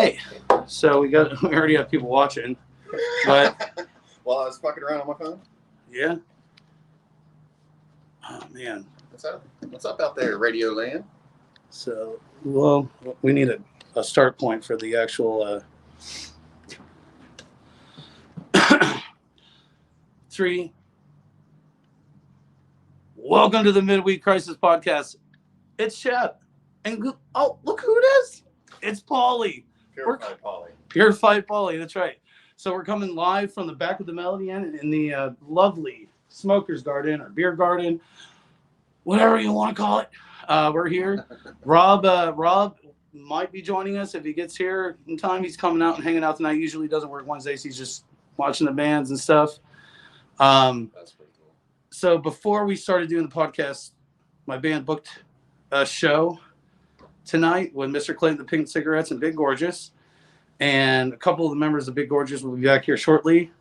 Okay, so we already have people watching, but While I was fucking around on my phone. yeah. Oh man, What's up? What's up out there, Radio Land? so well, we need a start point for the actual 3. Welcome to the Midweek Crisis Podcast. It's Shep, and look who it is! It's Paulie. Purified Polly. Purified Paulie, that's right. So we're coming live from the back of the Melody Inn in the lovely Smoker's Garden or Beer Garden, whatever you want to call it. We're here. Rob might be joining us if he gets here in time. He's coming out and hanging out tonight. Usually doesn't work Wednesdays. He's just watching the bands and stuff. That's pretty cool. So before we started doing the podcast, my band booked a show tonight with Mr. Clinton, the Pink Cigarettes, and Big Gorgeous. And a couple of the members of Big Gorgeous will be back here shortly.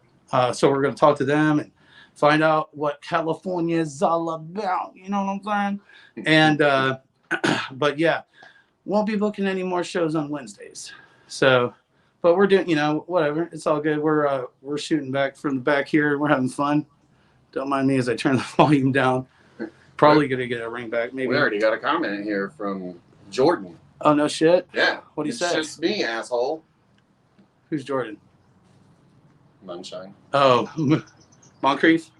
So we're going to talk to them and find out what California is all about. You know what I'm saying? And, but yeah, won't be booking any more shows on Wednesdays. So, but we're doing, whatever. It's all good. We're shooting back from the back here. We're having fun. Don't mind me as I turn the volume down. Probably going to get a ring back. Maybe. We already got a comment here from Jordan. Oh, no shit? Yeah. What do you say? It's just me, asshole. Who's Jordan? Moonshine. Oh, Moncrief.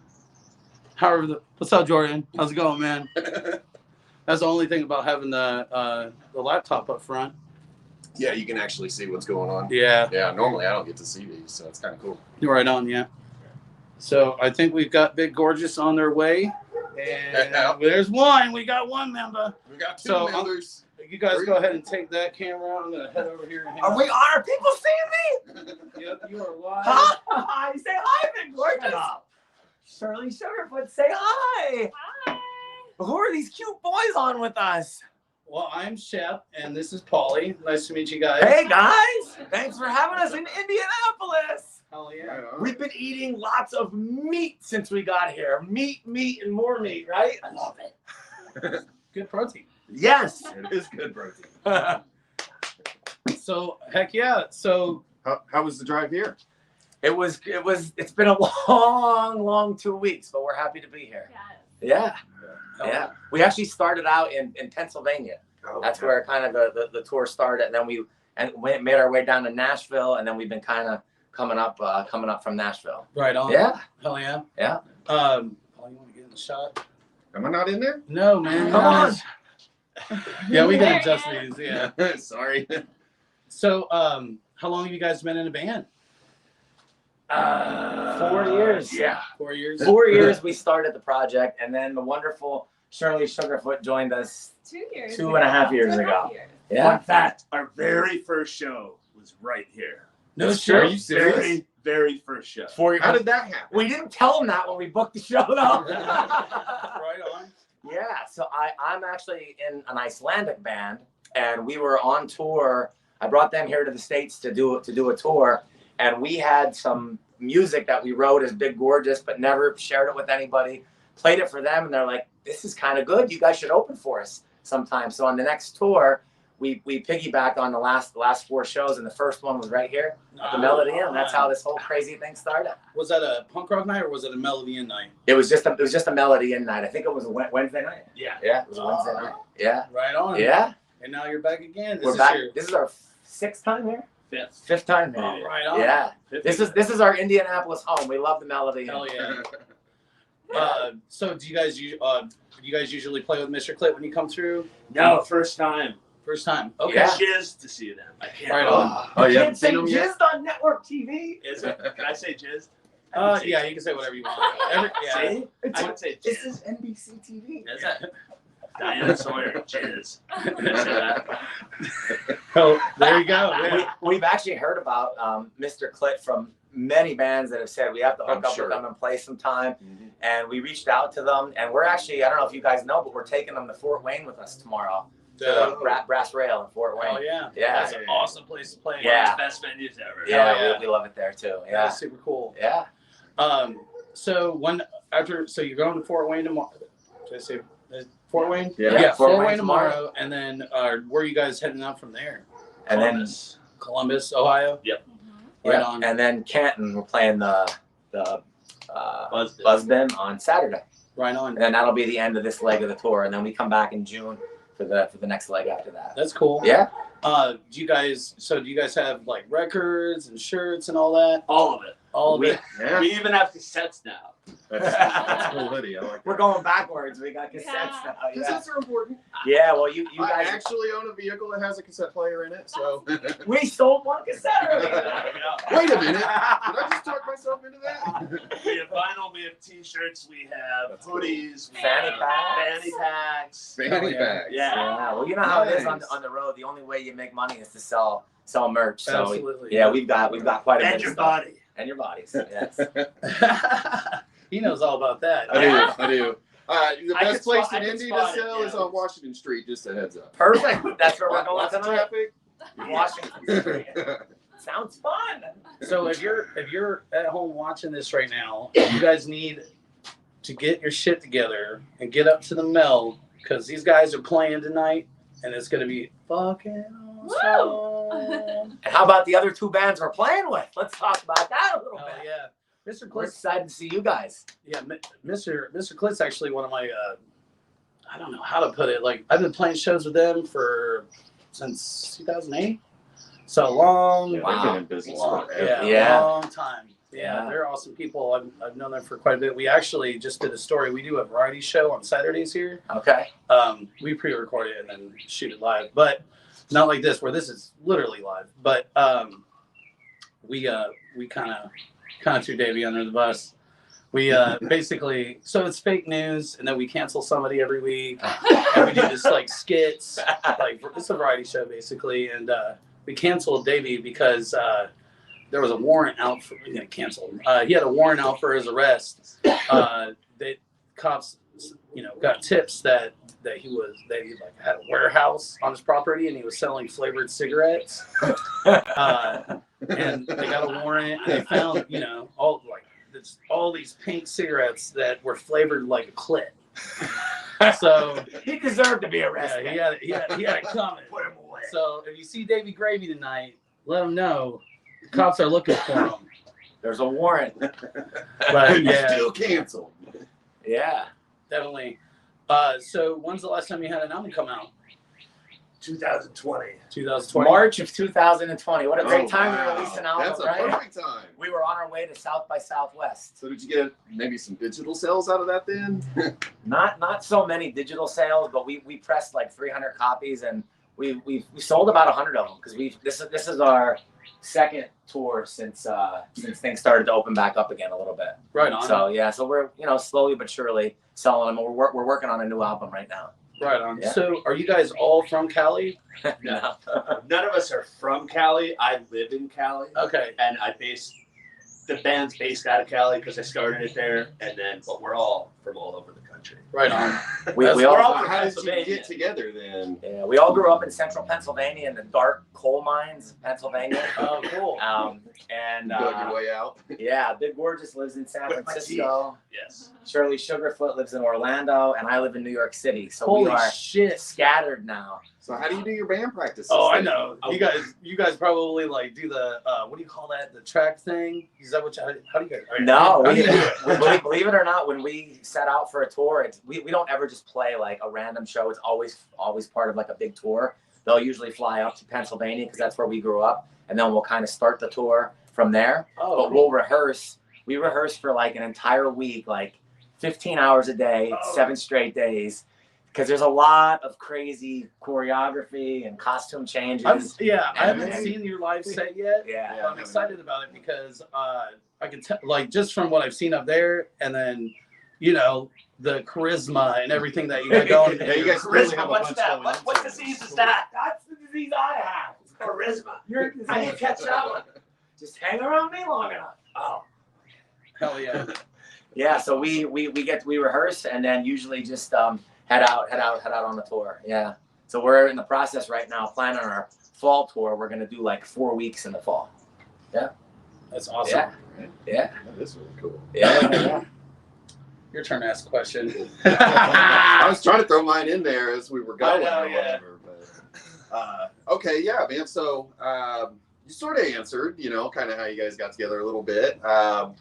What's up, Jordan? How's it going, man? That's the only thing about having the laptop up front. Yeah, you can actually see what's going on. Yeah. Yeah, normally I don't get to see these, so it's kind of cool. You're right on, yeah. So I think we've got Big Gorgeous on their way. And there's one. We got one member. We got two members. You guys go ahead and take that camera. I'm going to head over here. And Are we on? Are people seeing me? Yep, you are live. Hi, say hi, Big Gorgeous. Shirley Sugarfoot, say hi. Hi. Who are these cute boys on with us? Well, I'm Shep, and this is Paulie. Nice to meet you guys. Hey, guys. Thanks for having us in Indianapolis. Hell yeah. Right on. We've been eating lots of meat since we got here. Meat, and more meat, right? I love it. Good protein. Yes. It is good protein. So, heck yeah. So, How was the drive here? It's been a long 2 weeks, but we're happy to be here. Yes. Yeah. We actually started out in Pennsylvania. Oh, That's where kind of the tour started, and then we made our way down to Nashville, and then we've been kind of coming up from Nashville. right on. Yeah. Hell yeah. Yeah. Paulie, you want to get in the shot? Am I not in there? No, man. Come on. Yeah, we can There adjust it these. Yeah. Sorry. So, how long have you guys been in a band? 4 years. Yeah. 4 years. 4 years we started the project, and then the wonderful Shirley Sugarfoot joined us 2 years. 2.5 years ago. Fun fact, our very first show was right here. No It's shit. true. Are you serious? Very first show. 4 years. How did that happen? We didn't tell them that when we booked the show, though. Right on. Yeah, so I'm actually in an Icelandic band, and we were on tour. I brought them here to the States to do a tour, and we had some music that we wrote as Big Gorgeous, but never shared it with anybody. Played it for them, and they're like, "This is kind of good. You guys should open for us sometime." So on the next tour, we piggybacked on the last 4 shows, and the first one was right here at the Melody Inn. That's how this whole crazy thing started. Was that a punk rock night or was it a Melody Inn night? It was just a Melody Inn night. I think it was a Wednesday night. Yeah. Yeah, it was a Wednesday night. Yeah. Right on. Yeah. And now you're back again. We're back. This is our 6th time here. Fifth. 5th time here. Oh, right on. Yeah. This is our Indianapolis home. We love the Melody. Hell yeah. So do you guys usually play with Mr. Clit when you come through? No, first time. First time. Okay. Yeah. Jizz to see them. I can't. Right on. Oh, You yeah. can't say jizzed on network TV. Is it? Can I say jizz? Yeah, you can say whatever you want. Yeah. See? I would say This jizz. is NBC TV. Is it? Diana Sawyer, jizz. Can I say that? Oh, there you go. Yeah. We've actually heard about Mr. Clit from many bands that have said we have to hook I'm up sure. with them and play sometime. Mhm. And we reached out to them, and we're actually, I don't know if you guys know, but we're taking them to Fort Wayne with us tomorrow. To the Brass Rail in Fort Wayne. Oh yeah. Yeah. That's an awesome place to play. Yeah. One of the best venues ever. Yeah, yeah. We love it there too. Yeah. Yeah. That's super cool. Yeah. So you're going to Fort Wayne tomorrow. Did I say Fort Wayne? Yeah. Yeah, Fort Fort Wayne Wayne tomorrow. And then where are you guys heading out from there? And then Columbus. Columbus, Ohio. Yep. Right Yeah. on. And then Canton, we're playing the Buzzbin on Saturday. Right on. And then that'll be the end of this leg of the tour. And then we come back in June for the next leg after that. That's cool. Yeah. Do you guys have like records and shirts and all that? All of it. All of it. Yeah. We even have cassettes now. That's cool, Lydia. I like that. We're going backwards. We got cassettes Yeah. now. Yeah. Cassettes are important. Yeah, well, you I guys actually own a vehicle that has a cassette player in it, so. we sold one cassette earlier. Wait a minute. Did I just talk myself into that? We have vinyl, we have t-shirts, we have That's cool. hoodies, we Fanny have packs. fanny packs. Fanny Yeah. bags. Yeah. Yeah, well, you know how it is Nice. on the road. The only way you make money is to sell merch. So Absolutely. yeah, we've got quite a bit And of your stuff. body. And your bodies. Yes. He knows all about that. I do. The I best could place spot- in I could Indy to spot it, sell yeah. is on Washington Street, just a heads up. Perfect. That's where we're going Lots of tonight. traffic. Washington Street. Sounds fun. So if you're at home watching this right now, you guys need to get your shit together and get up to the mill because these guys are playing tonight and it's gonna be fucking awesome. And how about the other two bands we're playing with? Let's talk about that a little Oh bit. yeah, Mr. We're Klitz. excited to see you guys. Yeah, Mr. Klitz actually one of my I don't know how to put it. Like I've been playing shows with them since 2008. So long. Yeah, Wow. they've been in business Long, forever. Yeah. long time. Yeah, they're awesome people. I've known them for quite a bit. We actually just did a story. We do a variety show on Saturdays here. Okay. We pre-record it and then shoot it live, but not like this where this is literally live. But we kind of threw Davey under the bus. We basically so it's fake news, and then we cancel somebody every week, and we do this like skits, like it's a variety show basically, and we canceled Davey because there was a warrant out for canceled him. He had a warrant out for his arrest. The cops, got tips that he like had a warehouse on his property and he was selling flavored cigarettes. And they got a warrant and they found all these pink cigarettes that were flavored like a clit. So He deserved to be yeah, arrested. he had it coming. Put him away. So if you see Davey Gravy tonight, let him know the cops are looking for him. There's a warrant. But yeah, Still canceled. Yeah. definitely. So when's the last time you had an album come out? 2020. 2020. March of 2020. What a great Oh, time wow. to release an album, That's a right? perfect time. We were on our way to South by Southwest. So did you get maybe some digital sales out of that then? Not so many digital sales, but we pressed like 300 copies and we sold about 100 of them because this is our second tour since things started to open back up again a little bit. Right on. So yeah, so we're slowly but surely selling them. We're working on a new album right now. Right on. Yeah. So are you guys all from Cali? No. None of us are from Cali. I live in Cali, Okay. and the band's based out of Cali because I started it there, but we're all from all over the country. Right on. we We're all all from How did you Pennsylvania. get together then? yeah, we all grew up in central Pennsylvania in the dark coal mines of Pennsylvania. Oh, cool. And You dug your way out. yeah, Big Gorgeous lives in San With my Francisco. Yes. Shirley Sugarfoot lives in Orlando, and I live in New York City. So Holy we are shit. scattered now. So how do you do your band practices? Oh, I then? know. You guys probably like do the what do you call that? The track thing? Is that what how do you guys? No, how do you do it? believe it or not, when we set out for a tour, we don't ever just play like a random show. It's always part of like a big tour. They'll usually fly up to Pennsylvania because that's where we grew up, and then we'll kind of start the tour from there. Oh, But we'll rehearse. We rehearse for like an entire week, like 15 hours a day, 7 straight days. Because there's a lot of crazy choreography and costume changes. I haven't And- seen your live set yet. Yeah. Yeah. I'm excited about it because I can tell, like, just from what I've seen up there, and then, the charisma and everything that you got going. Yeah, you guys Charisma, really have a what's bunch that? going on. What disease is that? That's the disease I have. Charisma. I didn't catch that one. Just hang around me long enough. Oh. Hell yeah. Yeah, so we rehearse and then usually just head out on the tour. Yeah. So we're in the process right now planning our fall tour. We're gonna do like 4 weeks in the fall. That's awesome. Yeah. That is really cool. Yeah. Your turn to ask a question. I was trying to throw mine in there as we were going I know, or yeah. whatever. But, okay, yeah, man. So you sort of answered, kind of how you guys got together a little bit. So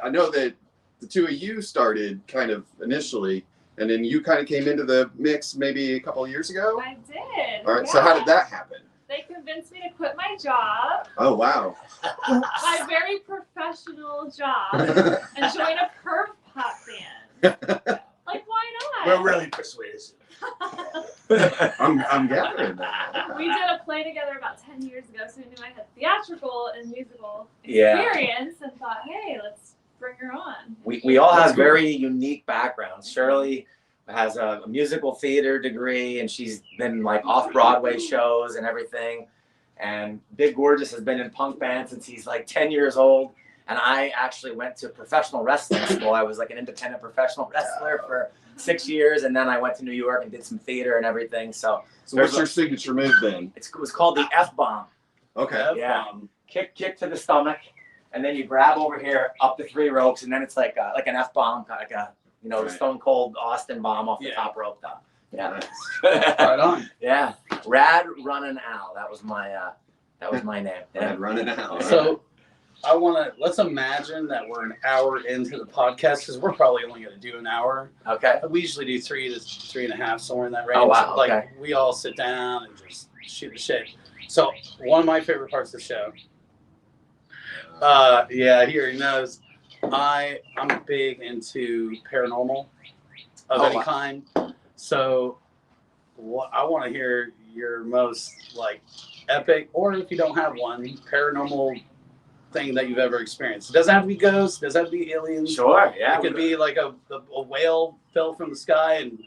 I know that the two of you started kind of initially, and then you kind of came into the mix maybe a couple of years ago. I did. All right. So how did that happen? They convinced me to quit my job, Oh, wow. my very professional job, and join a perv pop band. Like, why not? We're really persuasive. I'm gathering that. We did a play together about 10 years ago, so we knew I had theatrical and musical Yeah. experience and thought, hey, let's bring her on. We all That's have cool. very unique backgrounds. Shirley has a musical theater degree, and she's been like off Broadway shows and everything. And Big Gorgeous has been in punk bands since he's like 10 years old. And I actually went to professional wrestling school. I was like an independent professional wrestler for 6 years, and then I went to New York and did some theater and everything. So what's your signature move then? it was called the F-bomb. Okay. Yeah. Kick to the stomach, and then you grab over here up the 3 ropes, and then it's like an F-bomb, like a the Right. Stone Cold Austin bomb off the Yeah. top rope. Though. Yeah. Right on. Yeah. Rad Runnin' Al. That was my name. Yeah. And running out. So let's imagine that we're an hour into the podcast because we're probably only going to do an hour. Okay. We usually do 3 to 3.5, somewhere in that range. Oh, wow, Like okay. we all sit down and just shoot the shit. So one of my favorite parts of the show. Yeah, he already knows. I'm big into paranormal of any wow. kind. So I want to hear your most like epic, or if you don't have one, paranormal thing that you've ever experienced. It doesn't have to be ghosts. It doesn't have to be aliens. Sure. Yeah. It could be like a whale fell from the sky and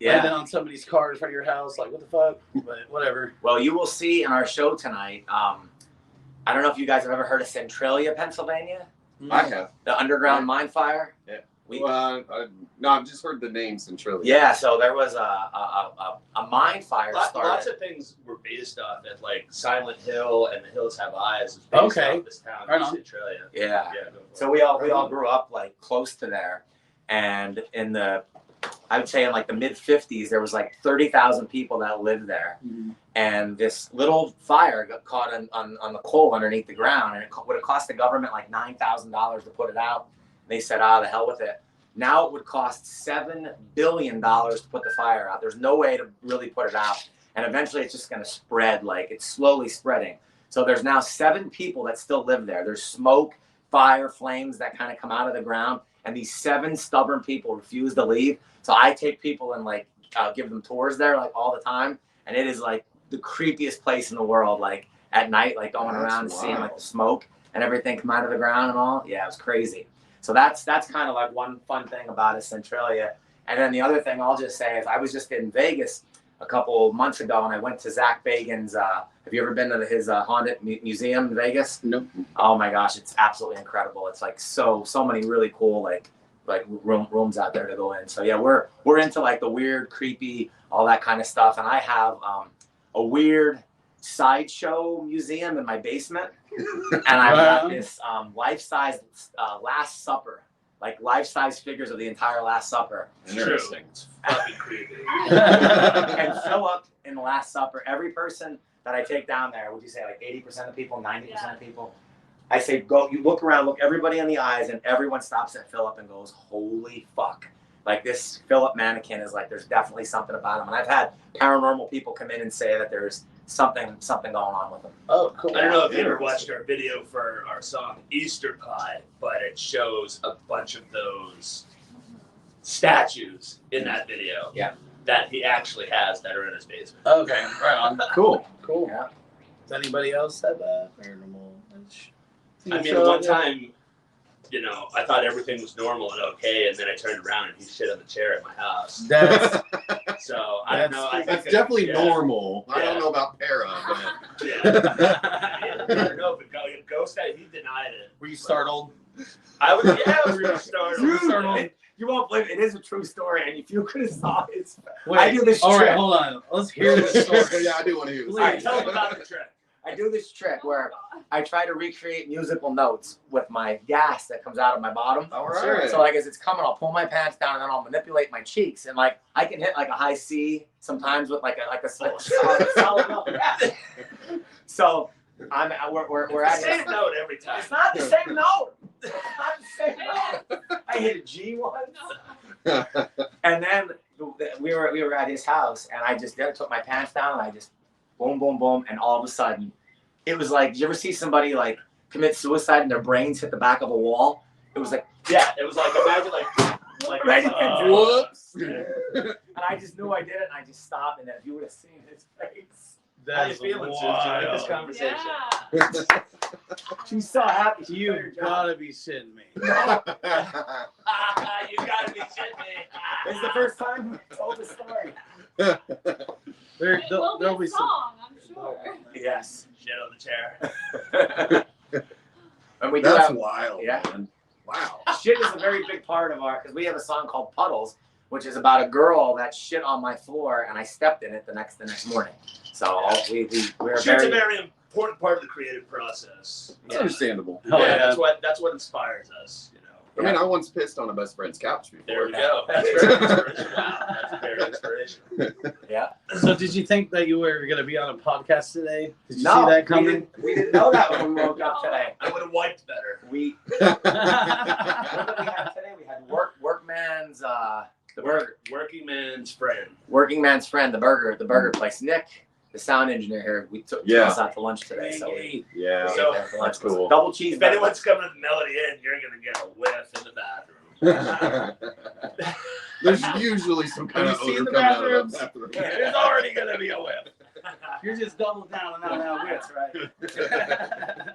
landed on somebody's car in front of your house. Like, what the fuck? But whatever. Well, you will see in our show tonight. I don't know if you guys have ever heard of Centralia, Pennsylvania, I have. the underground mine fire. Yeah. We, No, I've just heard the name Centralia. yeah. So there was a mine fire started. Lots of things were based off at like Silent Hill and The Hills Have Eyes. Is based Okay. off this town, Right on. Centralia. Yeah. Yeah. Go for it. So we all grew up like close to there, and I would say in like the mid 50s, there was like 30,000 people that lived there, and this little fire got caught on the coal underneath the ground, and it would have cost the government like $9,000 to put it out. They said, the hell with it. Now it would cost $7 billion to put the fire out. There's no way to really put it out, and eventually it's just going to spread. Like it's slowly spreading. So there's now 7 people that still live there. There's smoke, fire, flames that kind of come out of the ground, and these 7 stubborn people refuse to leave. So I take people and like give them tours there like all the time, and it is like the creepiest place in the world. Like at night, like going around and seeing like the smoke and everything come out of the ground and all. Yeah, it was crazy. So that's kind of like one fun thing about it, Centralia. And then the other thing I'll just say is I was just in Vegas a couple months ago, and I went to Zach Bagans. Have you ever been to his haunted museum in Vegas? Nope. Oh my gosh, it's absolutely incredible. It's like so many really cool like rooms out there to go in. So yeah, we're into like the weird, creepy, all that kind of stuff. And I have a weird sideshow museum in my basement, and I've got this life-size Last Supper, like life-size figures of the entire Last Supper. Interesting. It's fucking creepy. And fill up in the Last Supper. Every person that I take down there, would you say like 80% of people, 90% of people? I say, go, you look around, look everybody in the eyes, and everyone stops at Philip and goes, holy fuck. Like this Philip mannequin is like, there's definitely something about him. And I've had paranormal people come in and say that there's something going on with him. Oh, cool. I don't know if you ever watched our video for our song Easter Pie, but it shows a bunch of those statues in that video. Yeah. That he actually has that are in his basement. Okay, right on. Cool. Cool. Yeah. Does anybody else have a paranormal? I mean, one time, I thought everything was normal and okay, and then I turned around and he shit on the chair at my house. That's So I don't know. I That's think definitely yeah. normal. I Yeah. don't know about para, but Yeah. I don't know if it ghost guy, he denied it. were you startled? I was really startled. You won't believe it. It is a true story, and if you could have saw his, Wait, I do this all trick. right, hold on. Let's hear this story. yeah, I do want to hear this. All right, tell him about the trick. I do this trick where I try to recreate musical notes with my gas that comes out of my bottom. All right. So like as it's coming, I'll pull my pants down and then I'll manipulate my cheeks, and like I can hit like a high C sometimes with like a solid note. Yeah. So we're at Same note every time. It's not the same note. It's not the same note. I hit a G once, and then we were at his house, and I just took my pants down, and I just boom, boom, boom, and all of a sudden, it was like, did you ever see somebody like commit suicide and their brains hit the back of a wall? It was like, Yeah, it was like, imagine like Whoops. and I just knew I did it, and I just stopped, and then if you would have seen his face. How you feeling, Susan, in this conversation? Yeah. She's so happy. She You did her job. gotta be shitting me. You gotta be shitting me. This is the first time we told the story. There, It will be there'll a be some. song, I'm sure. Yes. Shit on the chair. And we do That's have, wild, Yeah. man. Wow. shit is a very big part of our, because we have a song called Puddles, which is about a girl that shit on my floor and I stepped in it the next morning. So we're Shit's a very, very important part of the creative process. It's understandable. Hell yeah. That's what inspires us, you know. I mean, I once pissed on a best friend's couch before. There we go. That's very inspirational. Wow, that's very inspirational. yeah. So did you think that you were gonna be on a podcast today? Did you No, see that coming? we didn't know that when we woke up today. I would have wiped better. What did we have today? We had workman's the burger. Working man's friend. Working man's friend, the burger place. Nick, the sound engineer here, we took us out to lunch today. So we Yeah, So, that's cool. double cheese. If anyone's coming to Melody Inn, you're gonna get a whiff in the bathroom. There's usually some kind Have of you seen odor the coming out of bathrooms? the bathroom. There's already gonna be a whiff. You're just double down and out with. That's right.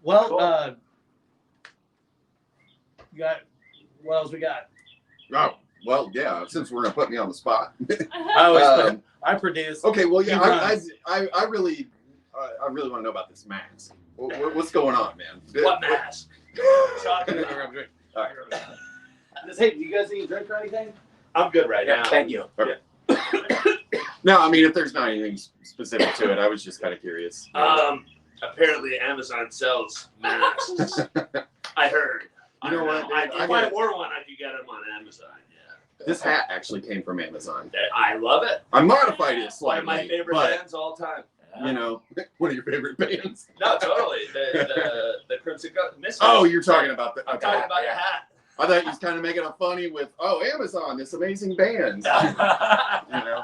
Well, Cool. you got what else we got? Oh, well, yeah. Since we're gonna put me on the spot. I always Um, I produce. Okay, well, yeah, He I really want to know about this mask. What's going on, man? What mask? Talking about. All right. Hey, do you guys need a drink or anything? I'm good right Yeah, now. thank you. No, I mean, if there's not anything specific to it, I was just kind of curious. Apparently Amazon sells masks. I heard. You know what? If I wore one, I could get them on Amazon. Yeah. This hat actually came from Amazon. I love it. I modified it One slightly, of my favorite but bands all time. you know, one of your favorite bands. No, totally. The Crimson Misfits. Oh, you're talking about the. I'm Okay. talking about Yeah. the hat. I thought you was kind of making it funny with, oh, Amazon, this amazing band. You know.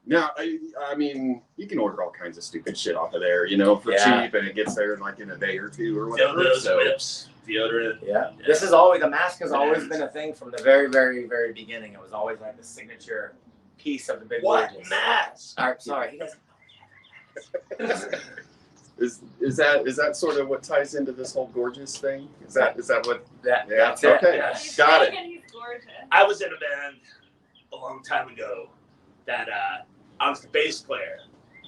No, I mean, you can order all kinds of stupid shit off of there, you know, for Yeah. cheap, and it gets there in like in a day or two or whatever. Dildos, So, whips, deodorant. Yeah. This is always, the mask has always been a thing from the very, very, very beginning. It was always like the signature piece of the Big What Gorgeous. mask? All right, sorry, he doesn't. is that sort of what ties into this whole gorgeous thing? Is that what? Yeah, That's it. okay. Yeah. He's Got big it. and he's gorgeous. I was in a band a long time ago that I was the bass player.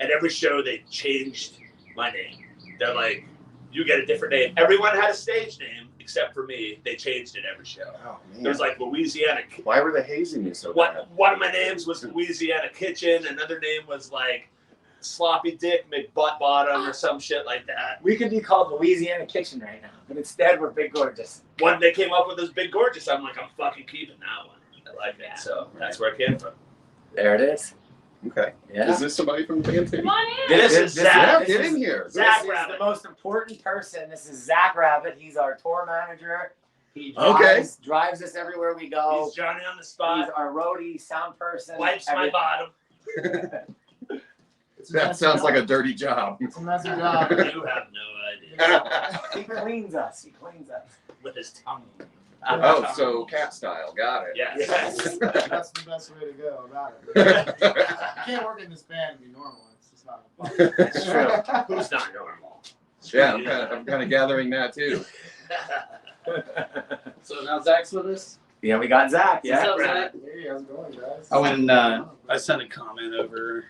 At every show, they changed my name. They're like, you get a different name. Everyone had a stage name except for me. They changed it every show. Oh man. There was like Louisiana. Why were they hazing you so bad? One of my names was Louisiana Kitchen. Another name was like Sloppy Dick McButt Bottom or some shit like that. We could be called Louisiana Kitchen right now, but instead we're Big Gorgeous. When they came up with this Big Gorgeous, I'm like, I'm fucking keeping that one. I like it. Yeah. So that's where it came from. There it is. Okay. Yeah. Is this somebody from the band too? Come on in. This is This- Zach. Yeah, this get is- in here. Zach This is Rabbit. the most important person. This is Zach Rabbit. He's our tour manager. He Okay. drives us everywhere we go. He's Johnny on the He's spot. our roadie, sound person. Wipes my everything. bottom. That sounds like a dirty job. It's a messy You job. have no idea. He cleans us. He cleans us. With his tongue. Oh, so cat style. Got it. Yes. Yes. That's the best way to go about it. You can't work in this band and be normal. It's just not fun. That's true. Who's not normal? Yeah, I'm kind of gathering that too. So now Zach's with us. Yeah, we got Zach. What's Yeah. up, Zach? Hey, how's it going, guys? I went and I sent a comment over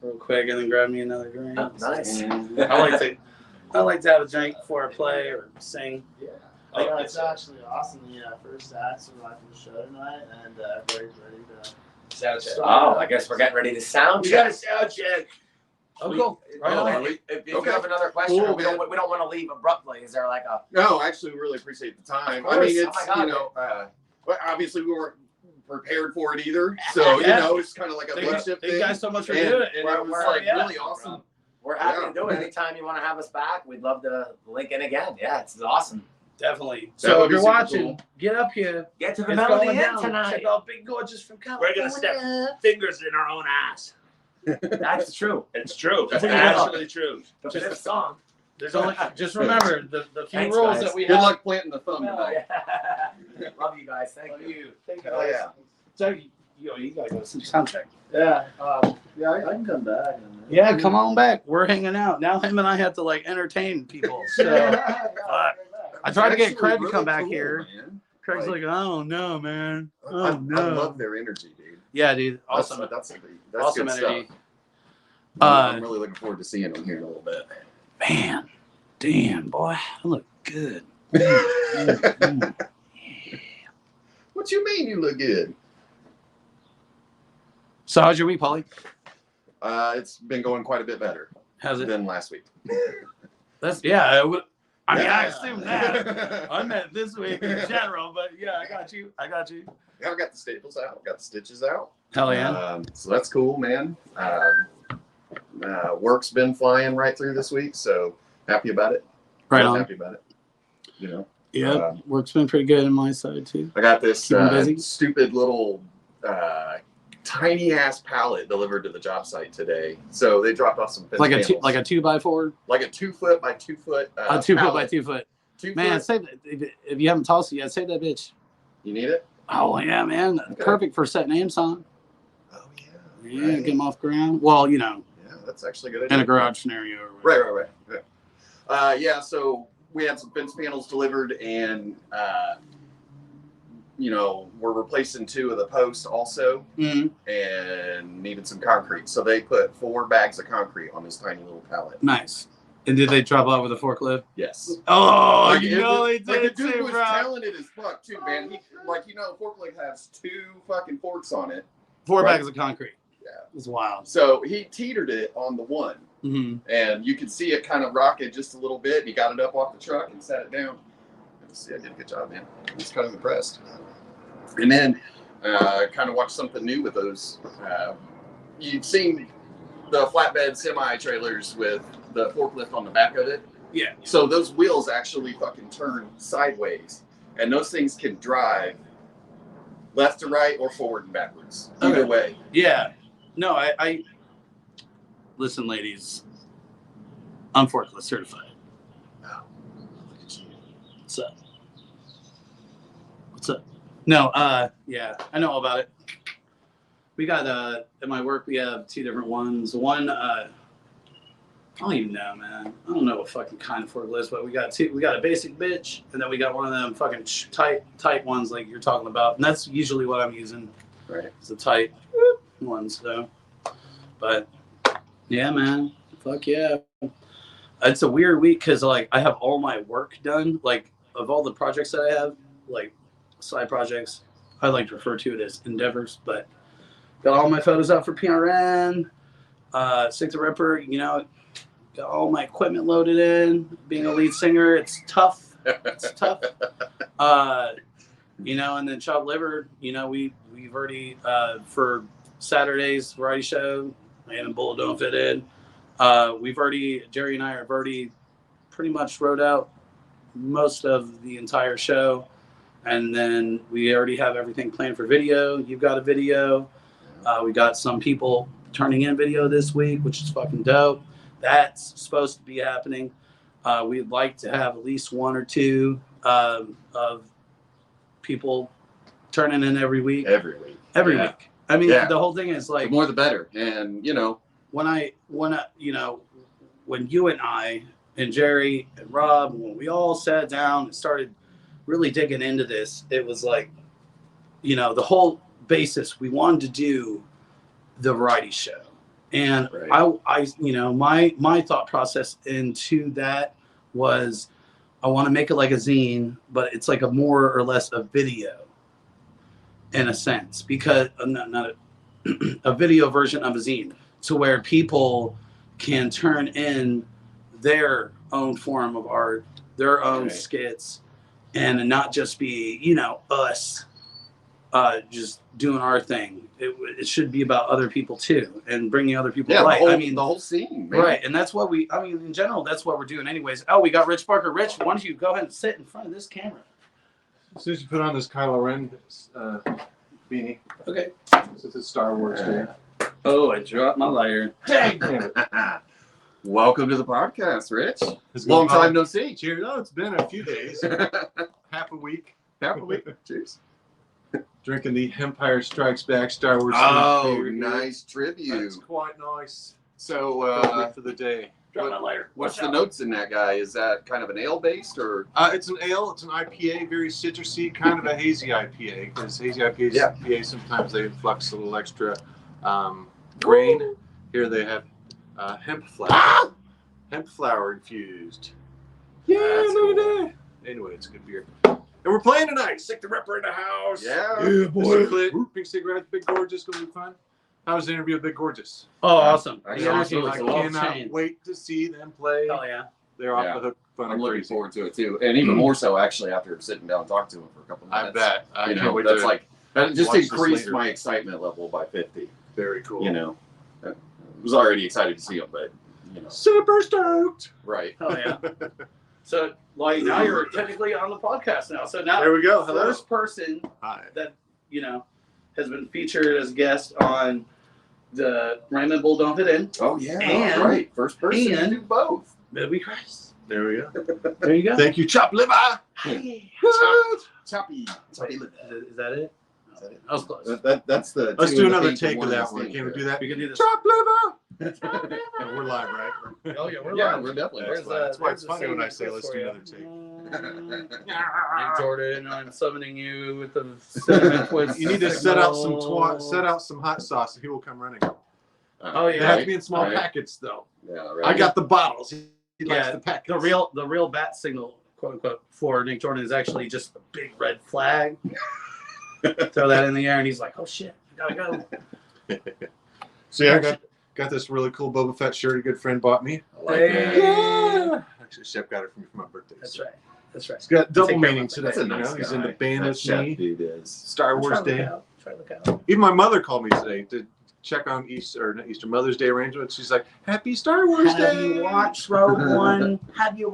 real quick and then grabbed me another drink. Oh, nice. I like to have a drink before I play or sing. Yeah. Oh, Yeah, it's it's actually awesome. The first acts are live for the show tonight, and everybody's ready to Sound check. Oh, I guess we're getting ready to sound We check. got a sound check. Oh, cool. Right Oh, on. are we? If Okay. you have another question, Cool, we don't want to leave abruptly. Is there like a? No, actually, we really appreciate the time. Of I mean, course. it's Oh my you God. know, well, obviously we weren't prepared for it either, so Yeah. you know, it's kind of like a Thank leadership you thing. guys so much for And doing it. And we're- it was we're- like, yeah. really awesome. We're happy Yeah. to do it. Anytime you want to have us back, we'd love to link in again. Yeah, it's awesome. Definitely. That So would if be you're super watching, cool. get up here. Get to the It's Melody going Inn down. tonight. Check out Big Gorgeous from We're California. gonna step fingers in our own ass. That's true. It's true. It's Yeah. actually true. The fifth song. There's only just remember the few Thanks, rules guys. that we Good have. luck planting the thumb Oh, tonight. yeah. Love you guys. Thank you. Thank you. Hell yeah. So you gotta go see sound check. Yeah. Yeah, I can come back. Yeah, come on back. We're hanging out now. Him and I have to like entertain people. So I tried to get Actually, Craig to really come back cool, here. man. Craig's like, oh no, man. Oh I no. love their energy, dude. Yeah, dude. Awesome. That's Awesome good energy. stuff. I'm really looking forward to seeing them here in a little bit. Man, damn, boy, I look good. What you mean you look good? So how's your week, Polly? It's been going quite a bit better How's it? than last week. That's yeah. I mean, I Yeah. assume that. I meant this week in general, but yeah, I got you. I got you. Yeah, I got the staples out. Got the stitches out. Hell yeah. So that's cool, man. Work's been flying right through this week, so happy about it. Right Real on. Happy about it. You know, Yeah, work's been pretty good on my side too. I got this Keep 'em busy. stupid little tiny ass pallet delivered to the job site today. So they dropped off some fence Like a panels. like a 2x4, like a 2 foot by 2 foot. a 2 foot by pallet. 2 foot. 2 Man, foot. save that. If you haven't tossed it yet, save that bitch. You need it? Oh yeah, man, Okay. perfect for setting names on. Oh yeah. Yeah, Right. get them off ground. Well, you know, Yeah, that's actually a good. in a idea. garage scenario. Or whatever. Right. Yeah, so we had some fence panels delivered, and we're replacing 2 of the posts also, Mhm. and needed some concrete. So they put 4 bags of concrete on this tiny little pallet. Nice. And did they drop off with a forklift? Yes. Oh, Like, you know they the did dude too, was bro. talented as fuck too, man. He, forklift has 2 fucking forks on it. 4 Right. bags of concrete. Yeah. It's wild. So he teetered it on the one, Mm-hmm. and you could see it kind of rocking just a little bit. And he got it up off the truck and sat it down. See, I did a good job, man. I was kind of impressed. And then kind of watched something new with those. You've seen the flatbed semi trailers with the forklift on the back of it. Yeah. So those wheels actually fucking turn sideways, and those things can drive left to right or forward and backwards. Either Okay. way. Yeah. No, I listen, ladies. I'm forklift certified. Oh, look at you. What's up? What's up? No, yeah, I know all about it. We got at my work we have 2 different ones. One I don't even know, man. I don't know what fucking kind of forklift, but we got 2. We got a basic bitch, and then we got one of them fucking tight ones like you're talking about. And that's usually what I'm using. Right. It's the tight ones, though. But yeah, man, fuck yeah. It's a weird week because like I have all my work done. Like of all the projects that I have, like side projects, I like to refer to it as endeavors. But got all my photos out for PRN. Sick the Ripper, got all my equipment loaded in. Being a lead singer, it's tough. It's tough. And then chopped liver. We've already for Saturday's variety show, and Bullet don't fit in. Jerry and I have already pretty much wrote out most of the entire show, and then we already have everything planned for video. You've got a video. We got some people turning in video this week, which is fucking dope. That's supposed to be happening. We'd like to have at least 1 or 2 of people turning in every week. Every week. Every Yeah. week. I mean, Yeah. the whole thing is The like more the better. And when you and I and Jerry and Rob, when we all sat down and started really digging into this, it was like, the whole basis, we wanted to do the variety show. And Right. my thought process into that was I want to make it like a zine, but it's like a more or less a video in a sense, because not a video version of a zine, to where people can turn in their own form of art, their own skits, and not just be, us just doing our thing. It should be about other people too, and bringing other people to light. The whole scene, man. Right, and that's what in general, that's what we're doing anyways. Oh, we got Rich Barker. Rich, why don't you go ahead and sit in front of this camera? As soon as you put on this Kylo Ren beanie. Okay. This is Star Wars Day. Oh, I dropped my lighter. Dang it. Welcome to the podcast, Rich. It's Long time no see. Cheers. Oh, it's been a few days. Half a week. Half a week. Cheers. Drinking the Empire Strikes Back Star Wars. Oh, beer. nice tribute. That's quite nice. So, for the day. Drop my lighter. what's the notes in that guy? Is that kind of an ale based or? It's an ale. It's an IPA, very citrusy, kind of a hazy IPA. Because hazy IPAs, sometimes they influx a little extra grain. Here they have hemp flower. Hemp flower infused. Yeah, That's look at cool. that. Anyway, it's a good beer. And we're playing tonight. Stick the Ripper in the house. Yeah. Mr. Clint, Pink Cigarettes, Big Gorgeous, gonna be fun. How was the interview with Big Gorgeous? Oh, awesome. That's The awesome. interview was I off cannot chain. wait to see them play. Oh, yeah. They're off Yeah. the hook. Fun I'm and looking crazy. forward to it too, and even more so actually after sitting down and talking to him for a couple I minutes. bet. I You can't know, wait that's to. like that just watch this increased later. my excitement level by 50. Very cool. You know, I was already excited to see him, but Super stoked. right. Oh, yeah. So, like, now you're technically on the podcast now. So now, There we go. Hello. first person Hi. that, has been featured as a guest on the Raymond Bull Don't Fit In. Oh yeah, And- right. First person to and- do both. Midweek Christ. There we go. There you go. Thank you, Chop Liver. Hey. Choppy. Is that it? Is that it? I was close. That's the. Let's two do and the another pink take and of that the one. stink, Can we right? do that? We can do this. Chop Liver. And we're live, right? Oh, yeah, we're Yeah, live. we're definitely. There's That's why it's there's a funny when I segment say, let's for do you. another take. Hey, Jordan, I'm summoning you with the cinnamon twist. You need to set out some hot sauce, and he will come running. Oh, yeah. They have to be in small Right. packets, though. Yeah, right. I got the bottles. He likes Yeah, the packets. the real bat signal, quote unquote, for Nick Jordan is actually just a big red flag. Throw that in the air, and he's like, "Oh shit, I gotta go." So yeah, I got this really cool Boba Fett shirt a good friend bought me. I like Hey. that. Yeah. Actually, Shep got it for me for my birthday. That's so. right. That's right. It's got double Take care of meaning him. today. That's a nice guy. He's in the band That with chef me. dude is. Star Wars Try to look Day. out. Try to look out. Even my mother called me today to check on Easter Mother's Day arrangements. She's like, "Happy Star Wars Have Day." you watched Rogue One? Have you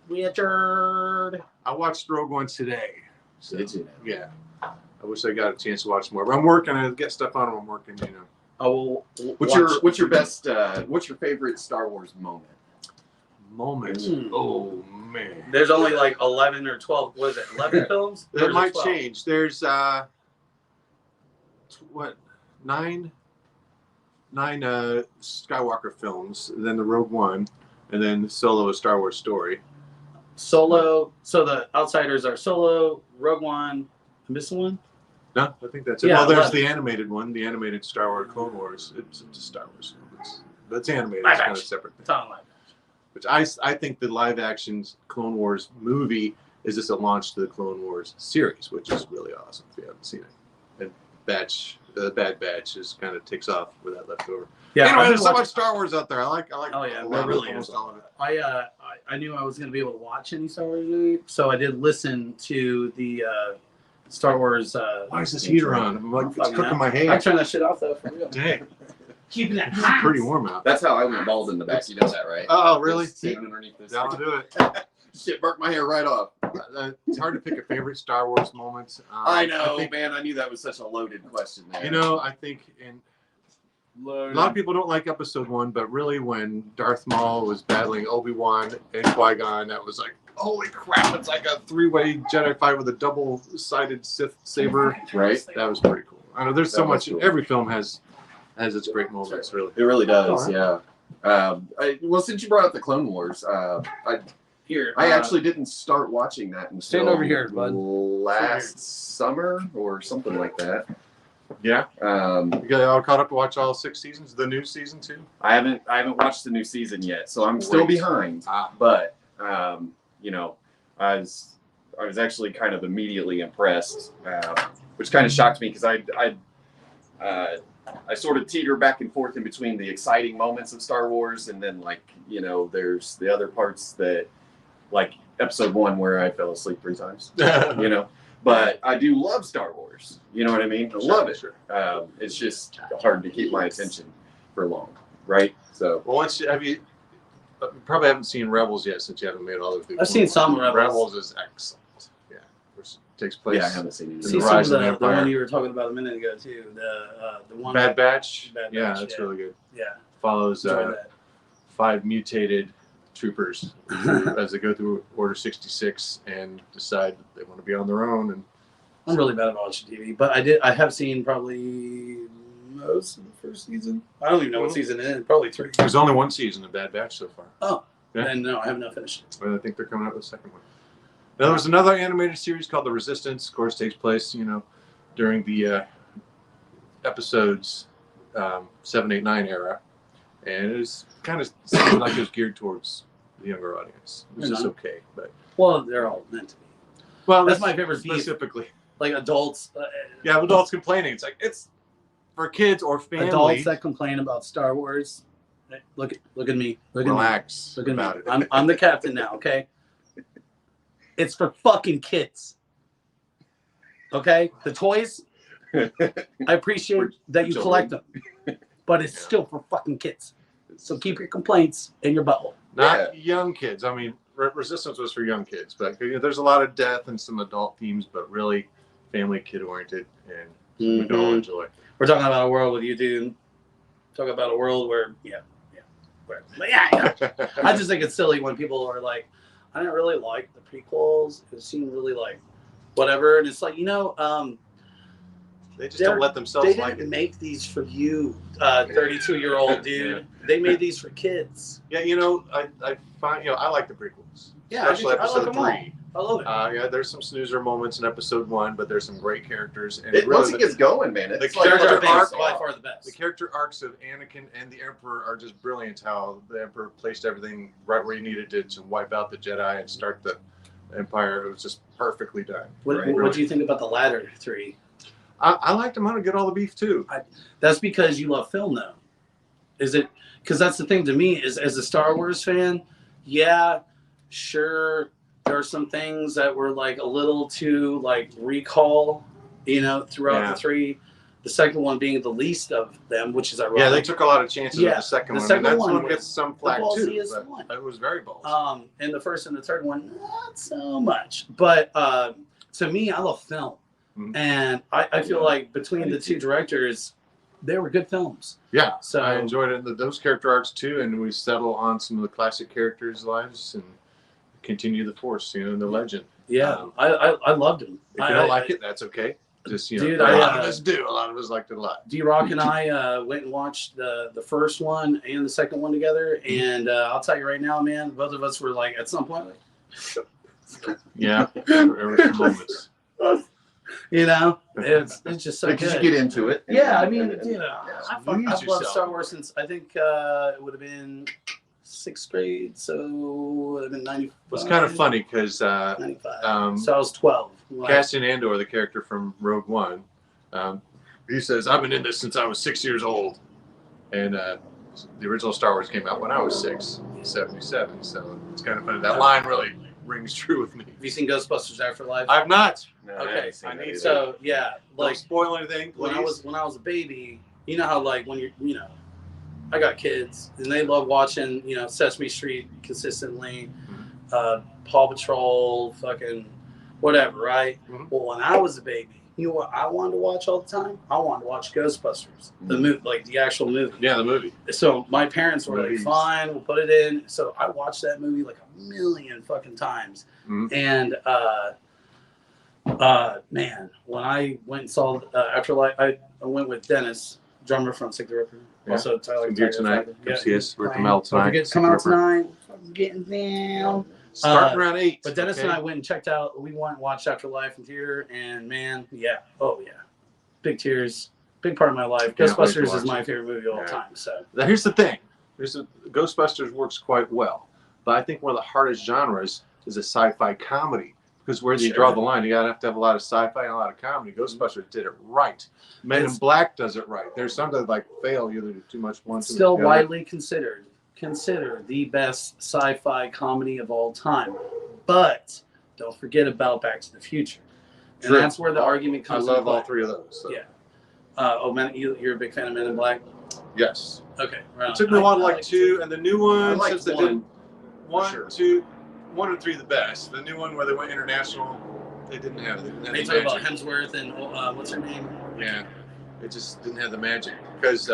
Richard? I watched Rogue One today. So, Did you? yeah. I wish I got a chance to watch more, but I'm working. I get stuff on. I'm working. Oh, What's your best? What's your favorite Star Wars moment? Moment. Hmm. Oh man. There's only like 11 or 12. What is it? 11 films? Or is That it might 12? change. There's nine Skywalker films, then the Rogue One, and then Solo: A Star Wars Story. Solo. So the outsiders are Solo, Rogue One. I'm missing one. No, I think that's it. Yeah, well, there's 11. the animated one, the animated Star Wars Clone Wars. It's a Star Wars. That's animated. Live It's kind of action. separate. It's on live. Which I think the live action Clone Wars movie is just a launch to the Clone Wars series, which is really awesome if you haven't seen it. And the Bad Batch just kind of takes off with that leftover. Yeah, Anyway, I've there's been so watching- much Star Wars out there. I like. Oh yeah, a there lot, really almost is. all of it. I knew I was going to be able to watch any Star Wars movie, so I did listen to the Star Wars. Why is this heater on? I'm like, it's Fucking cooking hell. my I hair. turned that shit off though. For real. Dang, Keeping it it's hot. pretty warm out. That's how I went bald in the back. You know that, right? Oh, really? Just sitting underneath this. That'll do it. Shit, burnt my hair right off. It's hard to pick a favorite Star Wars moment. I know, think, man. I knew that was such a loaded question there. I think a lot of people don't like Episode 1, but really when Darth Maul was battling Obi-Wan and Qui-Gon, that was like, holy crap! It's like a three-way Jedi fight with a double-sided Sith saber. right? That was pretty cool. I know there's so That was much. cool. Every film has its great moments, really. It really does, Alright. yeah. Well, since you brought up the Clone Wars, Here, I actually didn't start watching that until Stand over here, bud. last summer or something like that. Yeah. Um, You got all caught up to watch all 6 seasons? The new season too? I haven't watched the new season yet, so I'm still Great. behind. Ah. But I was actually kind of immediately impressed, which kind of shocked me because I sort of teeter back and forth in between the exciting moments of Star Wars and then like, you know, there's the other parts that like episode 1 where I fell asleep 3 times, you know, but I do love Star Wars. You know what I mean? I love it. Sure. It's just hard to keep my attention for long. Right. So, Well, once you probably haven't seen Rebels yet since you haven't made all of the. I've seen some Rebels. Rebels is excellent. Yeah, which takes place. yeah, I haven't seen it. See the some Rise of of the the Empire. one you were talking about a minute ago too. The one. Bad Batch. Bad Yeah, Batch, that's yeah. really good. Yeah. Follows Enjoy that. 5 mutated troopers as they go through Order 66 and decide that they want to be on their own. And I'm really bad at watching TV, but I have seen probably most of the first season. I don't even know what season it is. Probably 3. there's only 1 season of Bad Batch so far. Oh, Yeah. and no, I have not finished it. But I think they're coming out with a second one. Now, there was another animated series called The Resistance. Of course, takes place, you know, during the episodes 7, 8, 9 era, and it was kind of seemed like it was geared towards the younger audience. It was just okay, but Well, they're all meant to be. well, That's my favorite beef. specifically. Like adults. Yeah, adults complaining. It's like it's for kids or family. Adults that complain about Star Wars. Look at me. Look at Relax me. Look at about me. it. I'm the captain now. Okay. It's for fucking kids. Okay, the toys. I appreciate that you collect them, but it's still for fucking kids. So keep your complaints in your butthole. Not young kids. I mean, Resistance was for young kids, but you know, there's a lot of death and some adult themes, but really family, kid oriented, and we can all enjoy. We're talking about a world with you, dude. Talking about a world where, I just think it's silly when people are like, I didn't really like the prequels. It seemed really like whatever. And it's like, you know, They just don't let themselves they like didn't it. make these for you, 32-year-old dude. They made these for kids. Yeah, you know, I find, you know, I like the prequels. Yeah, Especially I like episode them all. 3. I love it. Yeah, there's some snoozer moments in episode 1, but there's some great characters. And Once really it gets going, man, it's the like character Jar Jar Binks arc- is by far the best. the character arcs of Anakin and the Emperor are just brilliant. How the Emperor placed everything right where he needed it to wipe out the Jedi and start the Empire. It was just perfectly done. What do you think about the latter 3? I liked them. I would get all the beef too. That's because you love film, though. Is it? Because that's the thing to me is, as a Star Wars fan, yeah, sure, there are some things that were like a little too like recall, you know, throughout the 3. The second one being the least of them, which is ironic. Yeah, they took a lot of chances with Yeah, the second the one. second and that's one one was gets some the flack too. ballsiest But one. it was very ballsy. And the first and the third one, not so much. But to me, I love film. Mhm. And I feel like between the 2 directors, they were good films. Yeah, So I enjoyed it. Those character arcs too, and we settle on some of the classic characters' lives and continue the Force, you know, the legend. yeah, I loved them. If you don't like it, that's okay. Just you know, Dude, a I, lot of us do. A lot of us liked it a lot. D-Rock and I went and watched the first one and the second one together, and I'll tell you right now, man, both of us were like, at some point, like, Yeah, there were some moments. you know, it's just so because good. you get into it. Yeah, I mean, you know, I've lose loved yourself. Star Wars since I think it would have been 6th grade, so it would have been 95. It was kind of funny because 95. So I was 12. Cassian Andor, the character from Rogue One, he says, "I've been in this since I was 6 years old," and the original Star Wars came out when I was 6, 77. So it's kind of funny. That line really rings true with me. Have you seen Ghostbusters Afterlife? I've not. No, Okay, haven't seen I that need either. So yeah, Don't like spoil anything, please. when I was a baby, you know how like when you know, I got kids and they love watching, you know, Sesame Street consistently, Paw Patrol, fucking whatever, right? Mhm. Well, when I was a baby, you know what I wanted to watch all the time? I wanted to watch Ghostbusters, the movie, like the actual movie. Yeah, the movie. So my parents were like, Movies. "Fine, we'll put it in." So I watched that movie like a million fucking times. Mhm. And man, when I went and saw Afterlife, I went with Dennis, drummer from Sick the Ripper. Yeah. Also, Tyler. Come here tonight. Come see us. We're at the Mel Don't tonight. forget to come out tonight. I'm getting down. Starting around 8. But Dennis okay? and I went and checked out. We went and watched Afterlife in theater, and man, yeah, oh yeah, big tears, big part of my life. Can't wait to Ghostbusters is watch my it. favorite movie of all Yeah. time. So Now, here's the thing. Ghostbusters works quite well, but I think one of the hardest genres is a sci-fi comedy because where do you Sure. draw the line? You gotta have to have a lot of sci-fi and a lot of comedy. Ghostbusters did it right. Men in Black does it right. There's some that like fail, either do too much one. Too Still much the other. widely considered the best sci-fi comedy of all time. But don't forget about Back to the Future. And True. that's where the argument I comes love into all play. three of those. So. Yeah. You're a big fan of Men in Black? Yes. Okay. Right on. It took me a while to I like two, and the new one, liked since they one, did one, sure. two, 1 and 3 the best. The new one where they went international, they didn't have the They talk about magic. Hemsworth and what's her name? Yeah, it just didn't have the magic because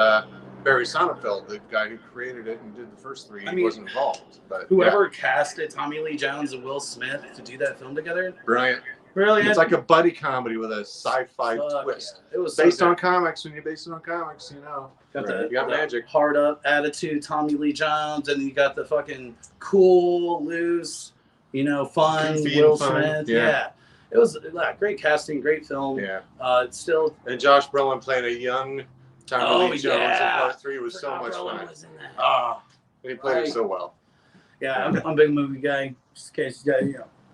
Barry Sonnenfeld, the guy who created it and did the first 3, I mean, wasn't involved. But Whoever casted Tommy Lee Jones and Will Smith to do that film together, yeah, brilliant. really, It's like a buddy comedy with a sci-fi Fuck twist. yeah. It was Based so on good. comics. When you base it on comics, Got you got magic. hard up attitude, Tommy Lee Jones, and you got the fucking cool, loose, fun Goofy Will and fun, Smith. yeah. Yeah. It was great casting, great film. Yeah, It's still. and Josh Brolin playing a young Tommy Lee Jones yeah. in part 3 was so Forgot much Brolin fun. was in that. He played it so well. Yeah, I'm a big movie guy. Just in case you got,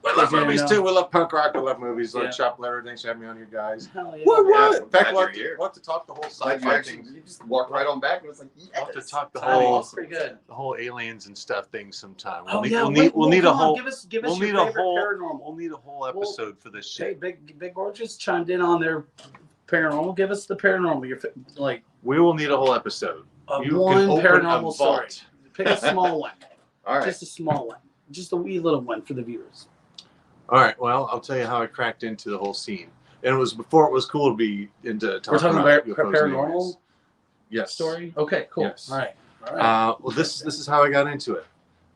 We love Yeah, movies no. too. We love punk rock. We love movies. Like Yeah. Chop Liver. Thanks for having me on here, guys. Hell yeah. What? Yeah, In fact, glad we'll you're here. have to talk the whole Like you sci-fi actually, thing. you just walked right on back and was like, yes. We'll have to talk the Oh, whole, that's pretty good. the whole aliens and stuff thing sometime. Oh yeah, we'll need a come on, whole. Give us We'll your need a favorite whole. paranormal. We'll need a whole episode for this Hey, shit. Big Gorgeous chimed in on their paranormal. Give us the paranormal. We will need a whole episode. You can One open a paranormal story. vault. Pick a small one. All right. Just a small one. Just a wee little one for the viewers. All right. Well, I'll tell you how I cracked into the whole scene. And it was before it was cool to be into talking We're talking about UFOs and paranormal aliens. Yes. story. Okay, cool. Yes. All right. Well, this is how I got into it.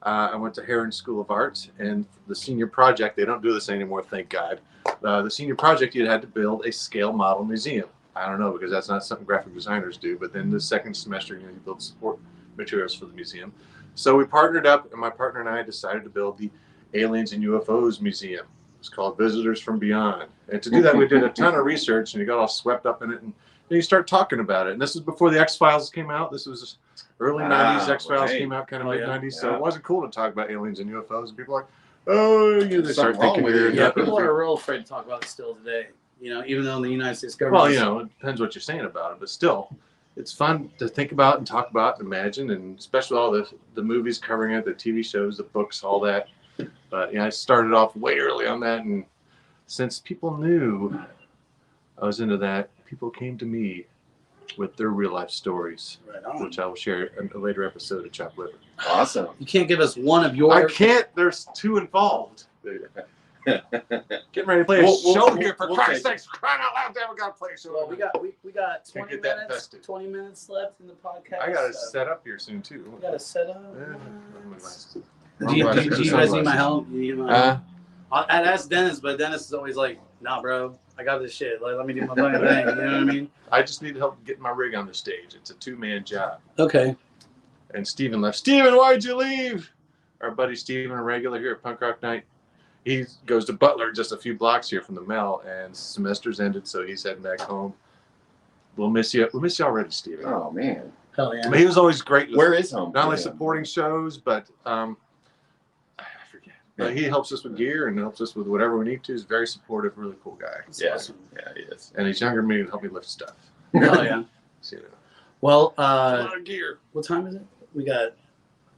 I went to Heron School of Art, and the senior project, they don't do this anymore, thank God. The senior project, you had to build a scale model museum. I don't know, because that's not something graphic designers do, but then the second semester, you build support materials for the museum. So we partnered up, and my partner and I decided to build the Aliens and UFOs Museum. It's called Visitors from Beyond. And to do that, we did a ton of research, and you got all swept up in it, and then you start talking about it. And this is before the X-Files came out. This was early 90s. X-Files right. came out kind of Oh, yeah. mid-90s, so Yeah. it wasn't cool to talk about aliens and UFOs. And people are like, oh, they start Something wrong thinking with we're it. Yeah, nuts. people are real afraid to talk about it still today. Even though the United States government. Well, it depends what you're saying about it, but still, it's fun to think about and talk about and imagine, and especially all the movies covering it, the TV shows, the books, all that. But I started off way early on that, and since people knew I was into that, people came to me with their real life stories, Right on. which I will share in a later episode of Chop Liver. Awesome. You can't give us one of your. I can't. There's 2 involved. Getting ready to play a We'll- show we'll- here for we'll Christ's take sakes! Crying out loud! Damn, we gotta play a show. Well, we got 20 get that minutes. invested. 20 minutes left in the podcast. I gotta so set up here soon too. We gotta set up. Yeah. Do you guys need my help? You need my I'd ask Dennis, but Dennis is always like, "Nah, bro, I got this shit. Like, let me do my fucking thing." You know what I mean? I just need help getting my rig on the stage. It's a 2-man job. Okay. And Steven left. Steven, why'd you leave? Our buddy Steven, a regular here at Punk Rock Night. He goes to Butler, just a few blocks here from the Mel, and semester's ended, so he's heading back home. We'll miss you. We'll miss you already, Steven. Oh man. Hell yeah. But he was always great. Where is home? Not only Yeah. supporting shows, but I forget. But he helps us with gear and helps us with whatever we need to. He's a very supportive, really cool guy. That's Yeah. awesome. Yeah, he is. And he's younger than me and help me lift stuff. Hell yeah. So, Well, a lot of gear. what time is it? We got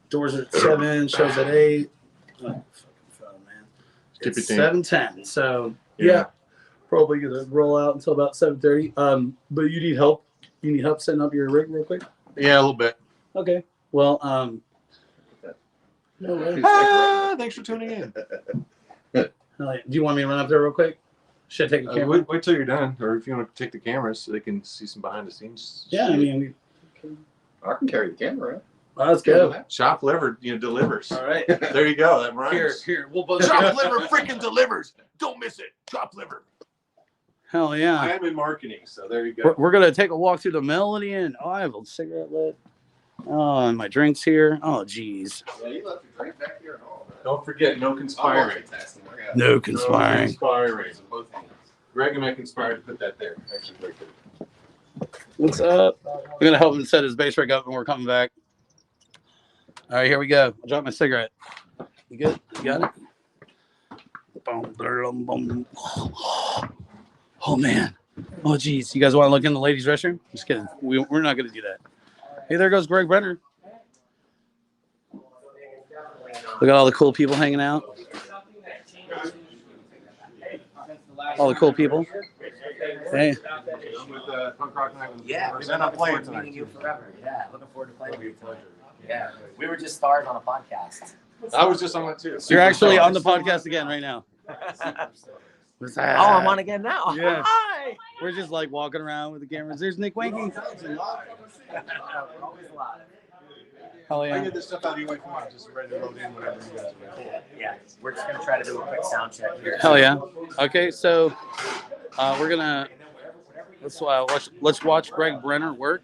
doors at 7, shows at 8. Oh, fucking phone, man. Skip It's your team. 7:10. So yeah, probably gonna roll out until about 7:30. But you need help. You need help setting up your rig real quick. Yeah, a little bit. Okay. Well, no way. Thanks for tuning in. Do you want me to run up there real quick? Should I take a camera? Wait till you're done, or if you want to take the cameras so they can see some behind the scenes. Yeah, I mean, I can carry the camera. let's go. Chop Liver, delivers. All right. There you go. That rhymes. Here, we'll both. Chop Liver freaking delivers. Don't miss it. Chop Liver. Hell I yeah. am in marketing, so there you go. We're gonna take a walk through the Melody Inn. Oh, I have a cigarette lit. Oh, and my drinks here. Oh, geez. Yeah, you left your drink back here and all. Don't forget, no conspiring. No No conspiring. conspiring. Greg and I conspired to put that there. Actually, right there. What's up? We're gonna help him set his bass rig up, and we're coming back. All right, here we go. I'll drop my cigarette. You good? You got it? Oh man. Oh geez. You guys want to look in the ladies' restroom? Just kidding. We're not gonna do that. Hey, there goes Greg Brenner. Look at all the cool people hanging out. All the cool people. Hey. Yeah, We're not playing tonight. meeting you forever. Yeah, looking forward to playing with you. Yeah, we were just stars on a podcast. I was just on that too. You're actually on the podcast again right now. Oh, I'm on again now. Yeah. Hi. We're just like walking around with the cameras. There's Nick Wanky. Always alive. Hell I yeah. get this stuff out of your way from just ready to load in whenever you guys are ready. Yeah, we're just gonna try to do a quick sound check here. Hell yeah. Okay, so we're gonna let's watch Greg Brenner work.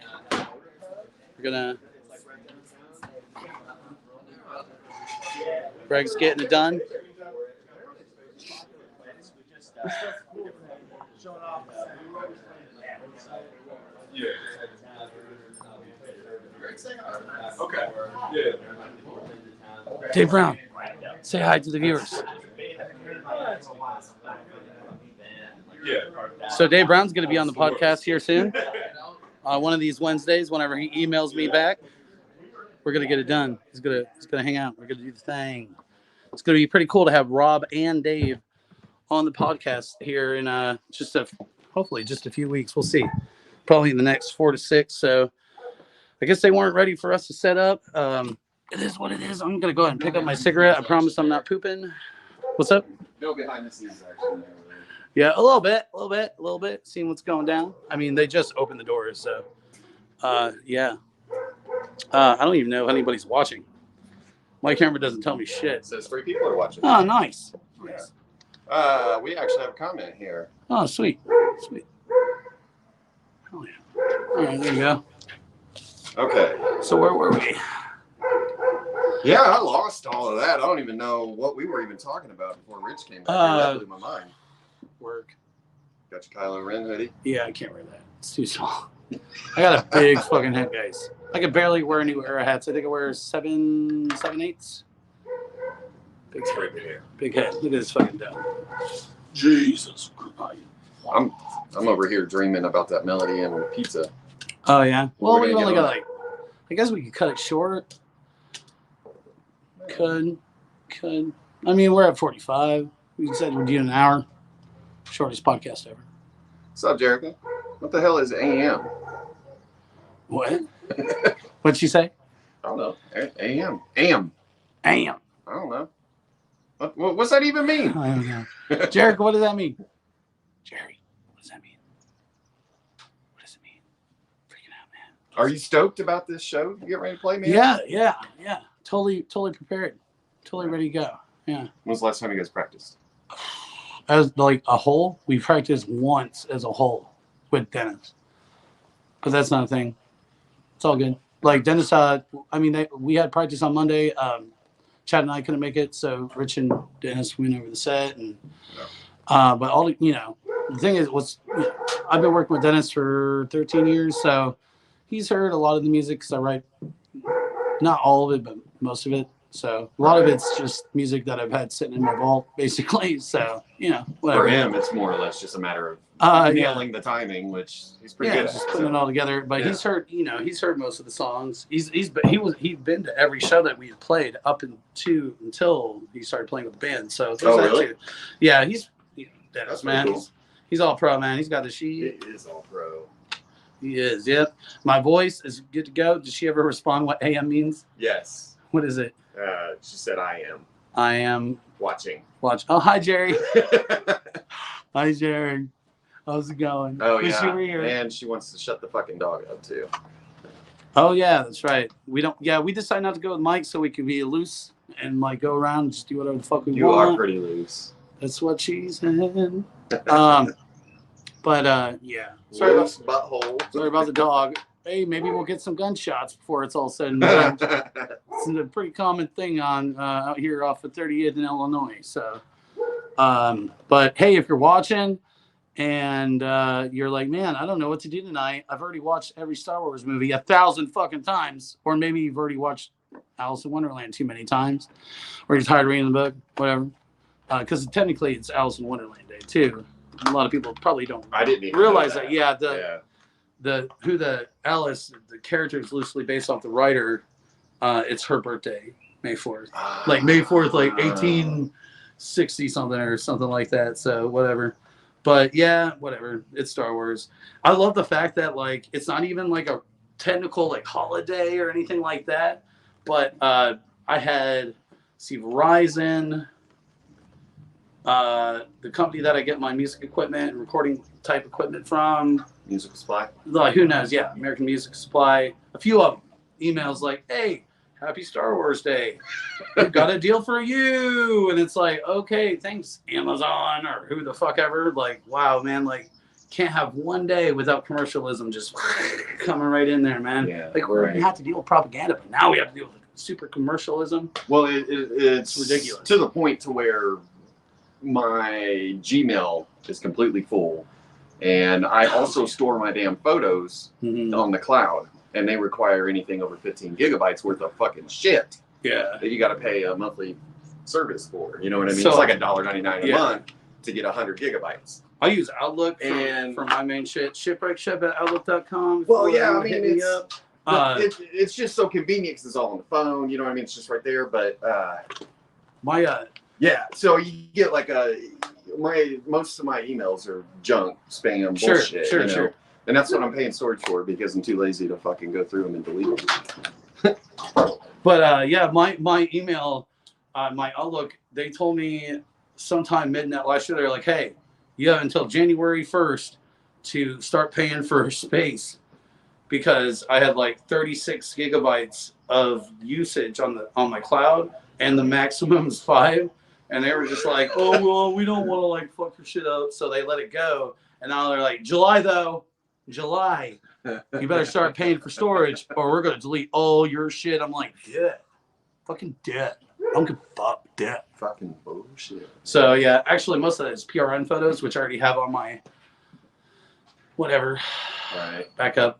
Greg's getting it done. Okay. Yeah. Dave Brown, say hi to the viewers. Yeah. So Dave Brown's going to be on the podcast here soon. One of these Wednesdays, whenever he emails me back, we're going to get it done. He's gonna hang out. We're going to do the thing. It's going to be pretty cool to have Rob and Dave on the podcast here in hopefully just a few weeks. We'll see. Probably in the next 4 to 6. So I guess they weren't ready for us to set up. It is what it is. I'm going to go ahead and pick up my cigarette. I promise I'm not pooping. What's up? No behind the scenes action there. Yeah, a little bit. Seeing what's going down. I mean, they just opened the doors, so yeah. I don't even know if anybody's watching. My camera doesn't tell me shit. It says 3 people are watching. Oh, nice. We actually have a comment here. Oh, sweet. Oh yeah. All right, there you go. Okay. So where were we? Yeah, I lost all of that. I don't even know what we were even talking about before Rich came back. That blew my mind. Work. Got your Kylo Ren hoodie. Yeah, I can't wear that. It's too small. I got a big fucking head, guys. I can barely wear any era hats. I think I wear 7/8. Big head. Big head. Look at this fucking dome. Jesus Christ. I'm over here dreaming about that melody and pizza. Oh yeah. What Well, we're we gonna only get got on? like. I guess we could cut it short. Could. I mean, we're at 45. We said we'd do an hour. Shortest podcast ever. What's up, Jericho? What the hell is AM? What? What'd she say? I don't know. AM. AM. Damn. I don't know. What's that even mean? I don't know. Jericho, what does that mean? Jerry, what does that mean? What does it mean? Freaking out, man. Are you stoked about this show you get ready to play, man? Yeah. Totally prepared. Totally ready to go. Yeah. When's the last time you guys practiced? As like a whole, we practiced once as a whole with Dennis. But that's not a thing. It's all good. Like Dennis, we had practice on Monday. Chad and I couldn't make it, so Rich and Dennis went over the set, and but all the thing is, I've been working with Dennis for 13 years, so he's heard a lot of the music because I write not all of it, but most of it. So a lot of it's just music that I've had sitting in my vault, basically. So whatever. For him, it's more or less just a matter of nailing the timing, which he's pretty good at. Just putting it all together. But he's heard, heard most of the songs. He'd been to every show that we had played up until he started playing with the band. So really? Too. Yeah, he's Dennis, That's man. cool. He's all pro, man. He's got the sheet. It is all pro. He is. Yep. My voice is good to go. Did she ever respond what AM means? Yes. What is it? She said, "I am I am watching." Oh, hi Jerry. Hi Jerry. How's it going? Oh Wish yeah. you were here. And she wants to shut the fucking dog up too. Oh yeah, that's right. We decided not to go with Mike so we could be loose and like go around and just do whatever the fuck we You want. are pretty loose. That's what she said. But yeah. Loose butthole. Sorry about the dog. Hey, maybe we'll get some gunshots before it's all said and done. It's a pretty common thing on out here off of 30th in Illinois. So, but hey, if you're watching and you're like, man, I don't know what to do tonight. I've already watched every Star Wars movie 1,000 fucking times, or maybe you've already watched Alice in Wonderland too many times, or you're tired of reading the book, whatever. because technically it's Alice in Wonderland Day too. A lot of people probably don't I didn't even realize know that. Yeah, Yeah. the Alice, the character is loosely based off the writer. It's her birthday, May 4th. Like May 4th, like 1860 something or something like that. So whatever. But yeah, whatever. It's Star Wars. I love the fact that like it's not even like a technical like holiday or anything like that. But I had Verizon, the company that I get my music equipment and recording type equipment from. Musical Supply. Like who knows? Yeah, American Music Supply. A few of them. Emails like, "Hey, happy Star Wars Day. We've got a deal for you." And it's like, okay, thanks, Amazon or who the fuck ever. Like, wow, man, like can't have one day without commercialism just coming right in there, man. Yeah, like we already have to deal with propaganda, but now we have to deal with super commercialism. Well, it's ridiculous to the point to where my Gmail is completely full, and I also store my damn photos on the cloud, and they require anything over 15 gigabytes worth of fucking shit. Yeah, that you got to pay a monthly service for. You know what I mean? So, it's like $1.99 a month to get 100 gigabytes. I use Outlook for my main shit. Shep@outlook.com. Well, yeah, I mean, it's it's just so convenient because it's all on the phone. You know what I mean? It's just right there. But yeah, so you get like most of my emails are junk, spam, bullshit. Sure. And that's what I'm paying storage for because I'm too lazy to fucking go through them and delete them. But yeah, my email, my Outlook, they told me sometime midnight last year, they're like, hey, you have until January 1st to start paying for space, because I had like 36 gigabytes of usage on my cloud, and the maximum is 5. And they were just like, oh, well, we don't want to like fuck your shit up. So they let it go. And now they're like, July, you better start paying for storage or we're going to delete all your shit. I'm like, dead. Fucking dead. I don't give a fuck. Dead. Fucking bullshit. So yeah, actually most of that is PRN photos, which I already have on my whatever backup.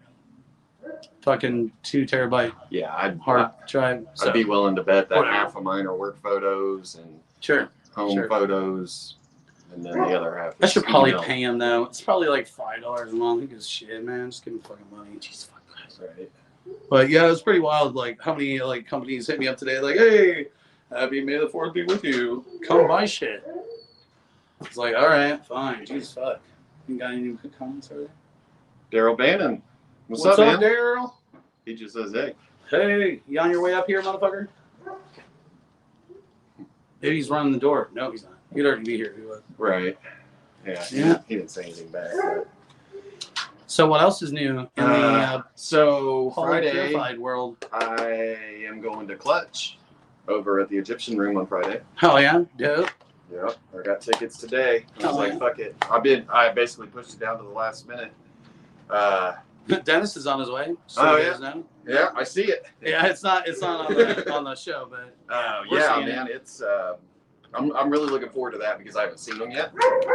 Fucking 2 terabyte hard drive. So. I'd be willing to bet that half of mine are work photos and home photos, and then the other half. I should probably pay him though. It's probably like $5 a month. Who gives a shit, man? Just give me fucking money. Jesus fucking Christ. Right. But yeah, it was pretty wild. Like how many like companies hit me up today? Like, hey, happy May the 4th be with you. Come buy shit. It's like, all right, fine. Jesus fuck. You got any good comments over there? Daryl Bannon. What's up, man? Daryl? He just says, hey. Hey, you on your way up here, motherfucker? Maybe he's running the door. No, he's not. He'd already be here. He was. Right. Yeah. He didn't say anything back. But... So what else is new in the so Friday purified world? I am going to Clutch over at the Egyptian Room on Friday. Hell yeah, dope. Yep, I got tickets today. I was like, fuck it. I basically pushed it down to the last minute. Dennis is on his way. So yeah, I see it. Yeah, it's not on the show, but yeah, man, it's I'm really looking forward to that because I haven't seen them yet.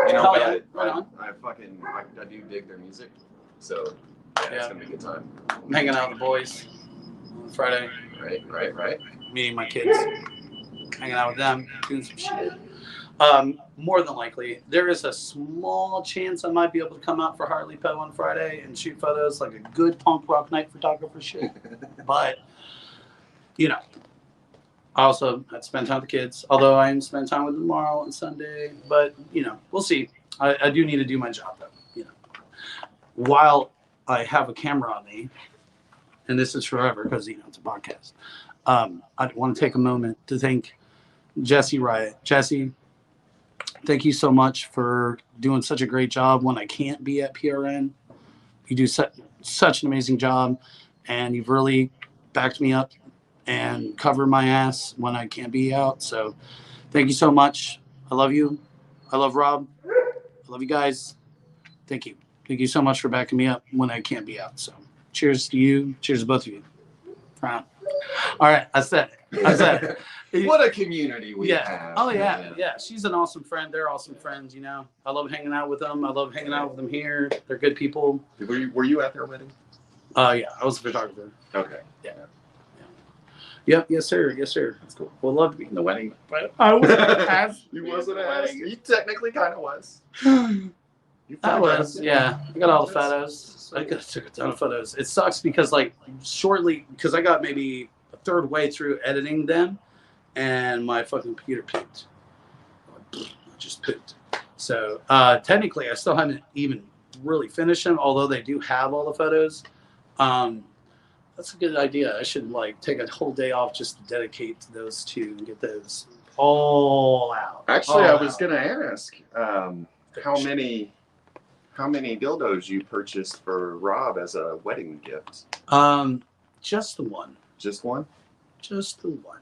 You know, but I do dig their music, so it's gonna be a good time. I'm hanging out with the boys on Friday. Right. Meeting my kids, hanging out with them, doing some shit. More than likely, there is a small chance I might be able to come out for Harley Poe on Friday and shoot photos, like a good punk rock night photographer shit. But, you know, I also had to spend time with the kids, although I am spending time with them tomorrow and Sunday. But, you know, we'll see. I do need to do my job, though. You know, while I have a camera on me, and this is forever because, you know, it's a podcast, I want to take a moment to thank Jesse Riot. Jesse, thank you so much for doing such a great job when I can't be at PRN. You do such an amazing job, and you've really backed me up and covered my ass when I can't be out. So thank you so much. I love you. I love Rob. I love you guys. Thank you. Thank you so much for backing me up when I can't be out. So cheers to you. Cheers to both of you. All right. I said it. What a community we have. Oh, yeah. She's an awesome friend. They're awesome friends, you know. I love hanging out with them. I love hanging out with them here. They're good people. Were you at their wedding? Yeah, I was a photographer. Okay. Yeah. Yep. Yes, sir. Yes, sir. That's cool. Would love to be in the wedding, but I wasn't asked. You wasn't asked. You technically kind of was. You I was. photographed. Yeah. I got all the photos. I took a ton of photos. It sucks because like shortly, because I got maybe a third way through editing them, and my fucking computer pooped. I just pooped. So technically, I still haven't even really finished them, although they do have all the photos. That's a good idea. I should like take a whole day off just to dedicate to those two and get those all out. Actually, all I was out. gonna ask how many dildos you purchased for Rob as a wedding gift. Just the one. Just one? Just the one.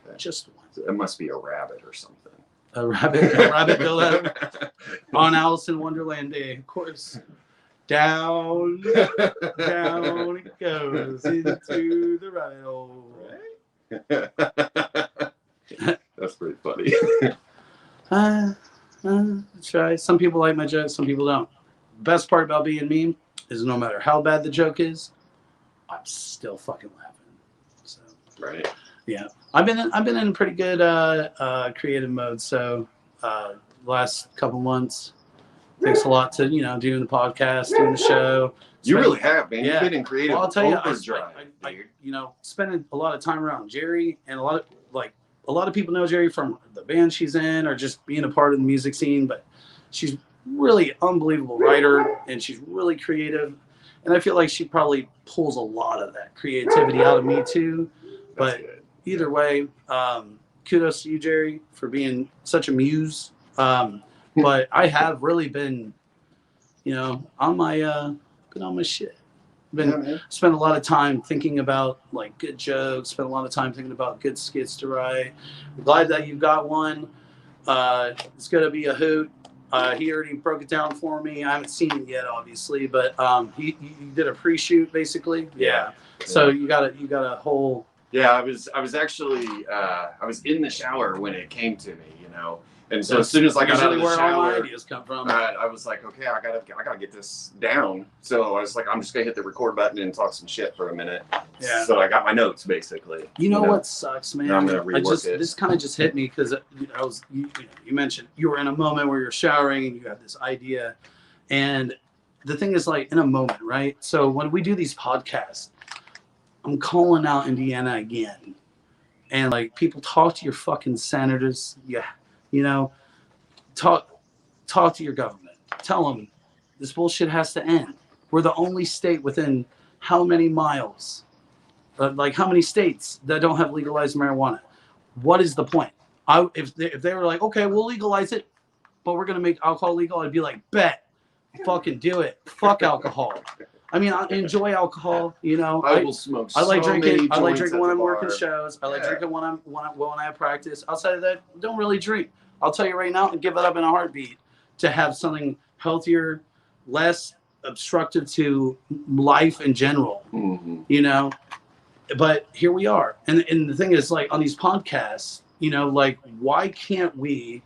Okay. Just the one. It must be a rabbit or something. A rabbit dildo on Alice in Wonderland Day, of course. Down it goes into the rabbit hole. That's pretty funny. That's right. Some people like my jokes, some people don't. Best part about being me is no matter how bad the joke is, I'm still fucking laughing. So Right. yeah, I've been in pretty good creative mode. So last couple months, thanks a lot to doing the podcast, doing the show. You really have, man. Yeah. You've been in creative Well, I'll tell you, overdrive. I spending a lot of time around Jerry, and a lot of people know Jerry from the band she's in, or just being a part of the music scene. But she's really unbelievable writer, and she's really creative, and I feel like she probably pulls a lot of that creativity out of me too. That's But good. either way, kudos to you, Jerry, for being such a muse. But I have really been, on my shit. Spent a lot of time thinking about like good jokes. Spent a lot of time thinking about good skits to write. I'm glad that you got one. It's gonna be a hoot. He already broke it down for me. I haven't seen it yet, obviously, but he did a pre-shoot basically. Yeah. So you got a whole. Yeah, I was actually I was in the shower when it came to me, and so as soon as I got out of the where all my shower, ideas come from. I was like, okay, I gotta get this down. So I was like, I'm just gonna hit the record button and talk some shit for a minute. Yeah. So I got my notes basically. You know what sucks, man? Now I'm gonna rework it. This kind of just hit me because you mentioned you were in a moment where you're showering and you had this idea, and the thing is like in a moment, right? So when we do these podcasts, I'm calling out Indiana again, and like people talk to your fucking senators, talk to your government, tell them this bullshit has to end. We're the only state within how many miles, like how many states that don't have legalized marijuana? What is the point? If they were like, okay, we'll legalize it, but we're gonna make alcohol legal, I'd be like, bet, fucking do it. Fuck alcohol. I mean, I enjoy alcohol. I will smoke. I like so drinking. many I like joints drinking at when the I'm working bar. shows. I like Yeah. drinking when I have practice. Outside of that, don't really drink. I'll tell you right now, and give it up in a heartbeat to have something healthier, less obstructive to life in general. Mhm. But here we are, and the thing is, like on these podcasts, like why can't we,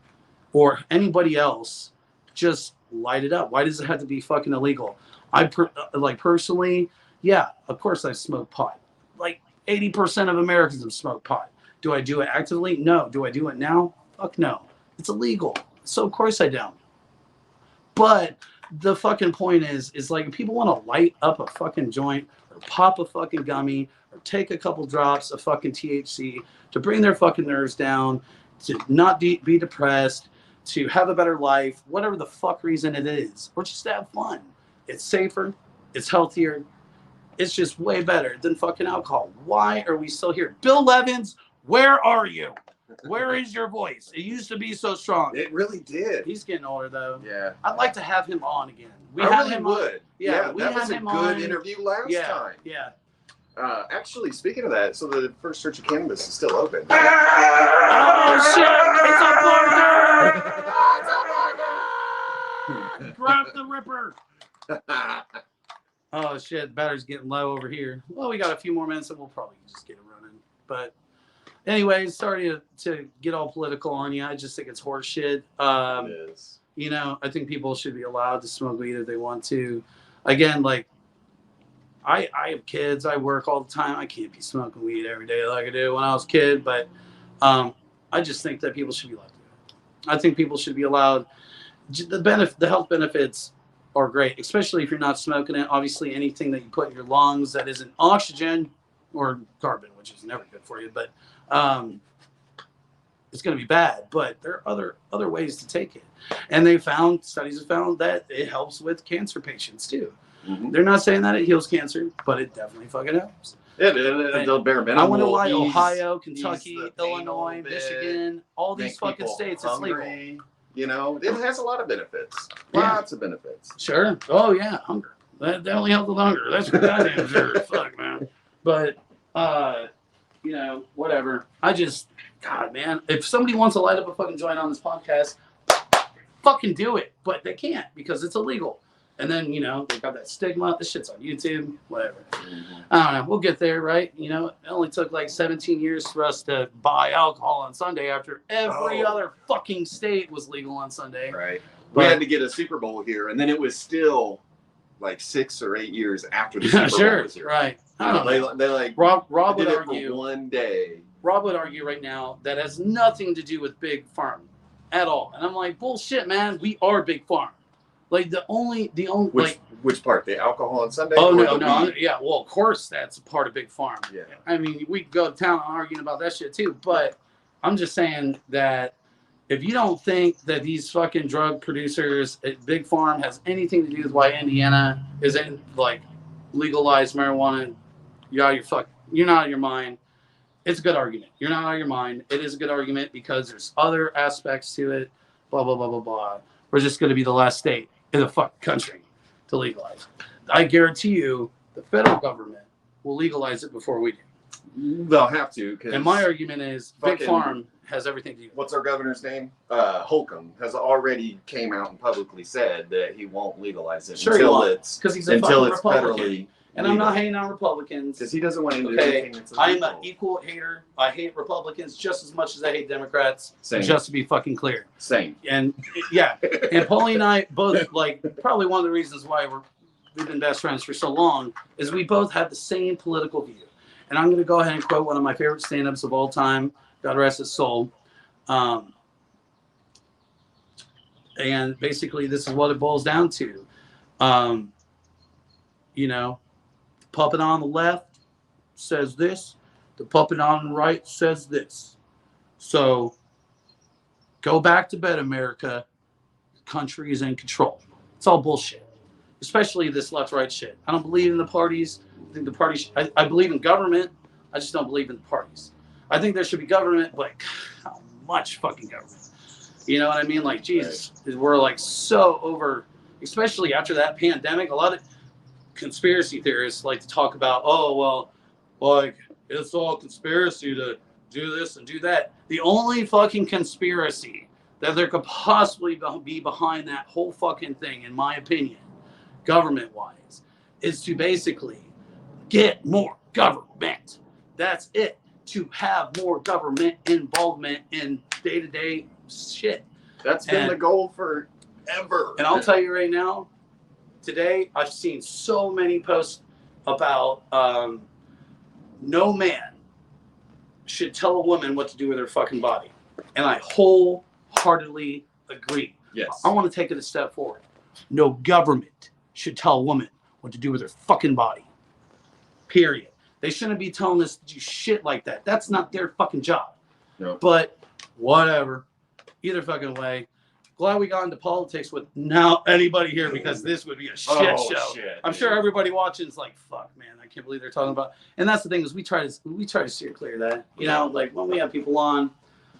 or anybody else, just light it up? Why does it have to be fucking illegal? Personally, yeah, of course I smoke pot. Like 80% of Americans have smoked pot. Do I do it actively? No. Do I do it now? Fuck no. It's illegal. So of course I don't. But the fucking point is like if people want to light up a fucking joint or pop a fucking gummy or take a couple drops of fucking THC to bring their fucking nerves down, to not be depressed, to have a better life, whatever the fuck reason it is, or just to have fun. It's safer, it's healthier, it's just way better than fucking alcohol. Why are we still here? Bill Levins, where are you? Where is your voice? It used to be so strong. It really did. He's getting older though. Yeah. I'd like to have him on again. I really would. Yeah, we that had was a him good on. interview last time. Yeah. Actually, speaking of that, so the First Church of Cannabis is still open. Oh shit! It's a burger! Grab the ripper! Oh shit! The battery's getting low over here. Well, we got a few more minutes, and we'll probably just get it running. But, anyways, sorry to get all political on you. I just think it's horse shit. It is. I think people should be allowed to smoke weed if they want to. Again, like I have kids. I work all the time. I can't be smoking weed every day like I did when I was a kid. But I just think that people should be allowed to do it. I think people should be allowed. The health benefits are great, especially if you're not smoking it. Obviously, anything that you put in your lungs that isn't oxygen or carbon, which is never good for you, but it's going to be bad. But there are other ways to take it, and studies have found that it helps with cancer patients too. Mhm. They're not saying that it heals cancer, but it definitely fucking helps. The bare minimum. I wonder why will Ohio, ease Kentucky, the pain a Illinois, little bit, Michigan, all these make fucking people states, hungry. it's legal. You know, it has a lot of benefits. Yeah. Lots of benefits. Sure. Oh yeah, hunger. That definitely helps with hunger. That's for goddamn sure. Fuck, man. But whatever. God, man. If somebody wants to light up a fucking joint on this podcast, fucking do it. But they can't because it's illegal. And then, they got that stigma. This shit's on YouTube. Whatever. Mm-hmm. I don't know. We'll get there, right? It only took like 17 years for us to buy alcohol on Sunday after every other fucking state was legal on Sunday. Right. But, we had to get a Super Bowl here, and then it was still like 6 or 8 years after the Super Bowl was here. Right. I don't know. They like Rob did would it argue. for one day. Rob would argue right now that has nothing to do with Big Farm at all. And I'm like, bullshit, man. We are Big Farm. Like the only Which part? The alcohol on Sunday? Oh or no, the no, weed? yeah. Well, of course that's a part of Big Farm. Yeah. I mean, we could go to town arguing about that shit too. But I'm just saying that if you don't think that these fucking drug producers at Big Farm has anything to do with why Indiana isn't like legalized marijuana, you're not out of your mind. It's a good argument. You're not out of your mind. It is a good argument because there's other aspects to it. Blah blah blah blah blah. We're just going to be the last state in the fucking country to legalize. I guarantee you, the federal government will legalize it before we do. They'll have to. And my argument is, Big Farm has everything to do with it. What's our governor's name? Holcomb has already came out and publicly said that he won't legalize it until it's because he's a fucking Republican. federally. And I'm not hating on Republicans. Because he doesn't want to do Okay, anything that's I'm illegal. an equal hater. I hate Republicans just as much as I hate Democrats. Same. Just to be fucking clear. Same. And yeah, and Paulie and I both probably one of the reasons why we've been best friends for so long is we both have the same political view. And I'm going to go ahead and quote one of my favorite stand-ups of all time, God rest his soul. And basically, this is what it boils down to. Puppet on the left says this. The puppet on the right says this. So go back to bed, America. The country is in control. It's all bullshit, especially this left-right shit. I don't believe in the parties. I think the parties. I believe in government. I just don't believe in the parties. I think there should be government, but how much fucking government? You know what I mean? Like, Jesus, we're like so over, especially after that pandemic. A lot of conspiracy theorists like to talk about, it's all conspiracy to do this and do that. The only fucking conspiracy that there could possibly be behind that whole fucking thing, in my opinion, government-wise, is to basically get more government. That's it. To have more government involvement in day-to-day shit. That's been the goal forever. And I'll tell you right now, today I've seen so many posts about no man should tell a woman what to do with her fucking body. And I wholeheartedly agree. Yes. I want to take it a step forward. No government should tell a woman what to do with her fucking body. Period. They shouldn't be telling us to do shit like that. That's not their fucking job. No. But whatever. Either fucking way. Glad we got into politics with now anybody here because this would be a shit show. Shit, I'm sure everybody watching is like, fuck, man, I can't believe they're talking about. And that's the thing is we try to steer clear of that. Like when we have people on,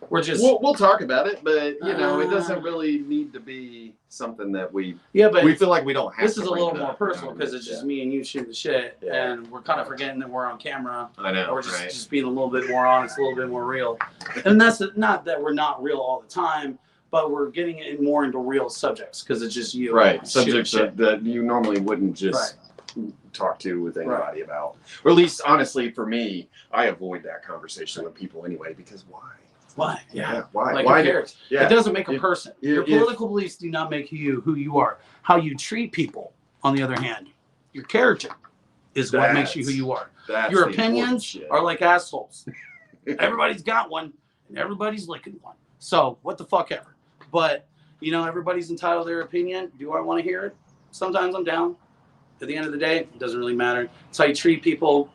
we're just we'll talk about it, but it doesn't really need to be something that we but feel like we don't have. this to is a bring little it more up, personal because it's just me and you shooting the shit, and we're kind of forgetting that we're on camera. I know. Or just being a little bit more honest, a little bit more real. And that's not that we're not real all the time, but we're getting it more into real subjects because it's just you. Right. Subjects that you normally wouldn't just talk to with anybody about. Or at least, honestly, for me, I avoid that conversation with people anyway because why? Why? Yeah. Why? Like, why who cares? Yeah. It doesn't make a person. Your if- political beliefs do not make you who you are. How you treat people, on the other hand, your character is what makes you who you are. That's Your the important opinions shit. are like assholes. Everybody's got one, and everybody's licking one. So what the fuck ever. But you know, everybody's entitled to their opinion. Do I want to hear it? Sometimes I'm down. At the end of the day, it doesn't really matter. It's how you treat people.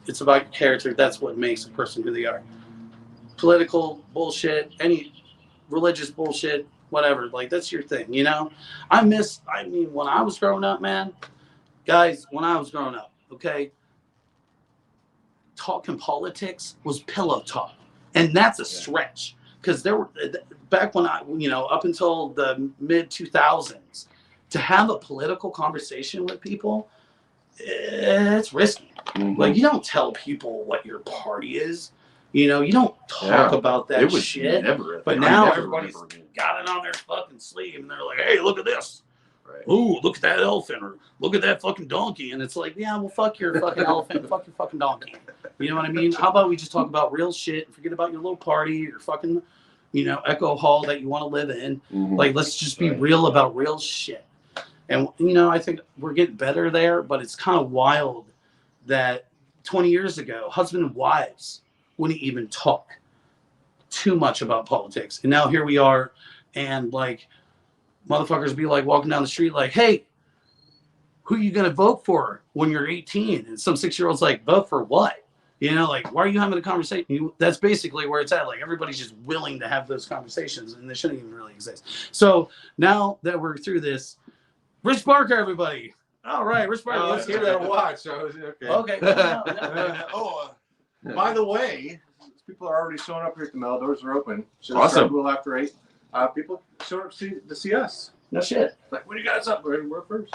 It's about your character. That's what makes a person who they are. Political bullshit, any religious bullshit, whatever. Like, that's your thing, you know? I mean, when I was growing up, man, guys, when I was growing up, okay, talking politics was pillow talk. And that's a stretch. Because there were, back when up until the mid 2000s, to have a political conversation with people, it's risky. Mhm. Like, you don't tell people what your party is. You know, you don't talk about that It was shit. never. But now everybody's got it on their fucking sleeve, and they're like, "Hey, look at this! Right. Ooh, look at that elephant, or look at that fucking donkey." And it's like, yeah, well, fuck your fucking elephant, fuck your fucking donkey. You know what I mean? How about we just talk about real shit and forget about your little party, your fucking, Echo Hall that you want to live in. Mhm. Like, let's just be real about real shit. And, I think we're getting better there, but it's kind of wild that 20 years ago, husband and wives wouldn't even talk too much about politics. And now here we are, and, like, motherfuckers be, like, walking down the street like, hey, who are you going to vote for when you're 18? And some 6-year-old's like, vote for what? Like, why are you having a conversation? That's basically where it's at. Like, everybody's just willing to have those conversations, and they shouldn't even really exist. So now that we're through this, Rich Barker, everybody. All right, Rich Barker. Let's hear that. Watch. Okay. Okay. By the way, people are already showing up here at the mail. Doors are open. Should Awesome. start a little after 8. People showing up to see us. No shit. Like, what do you guys up? We're first.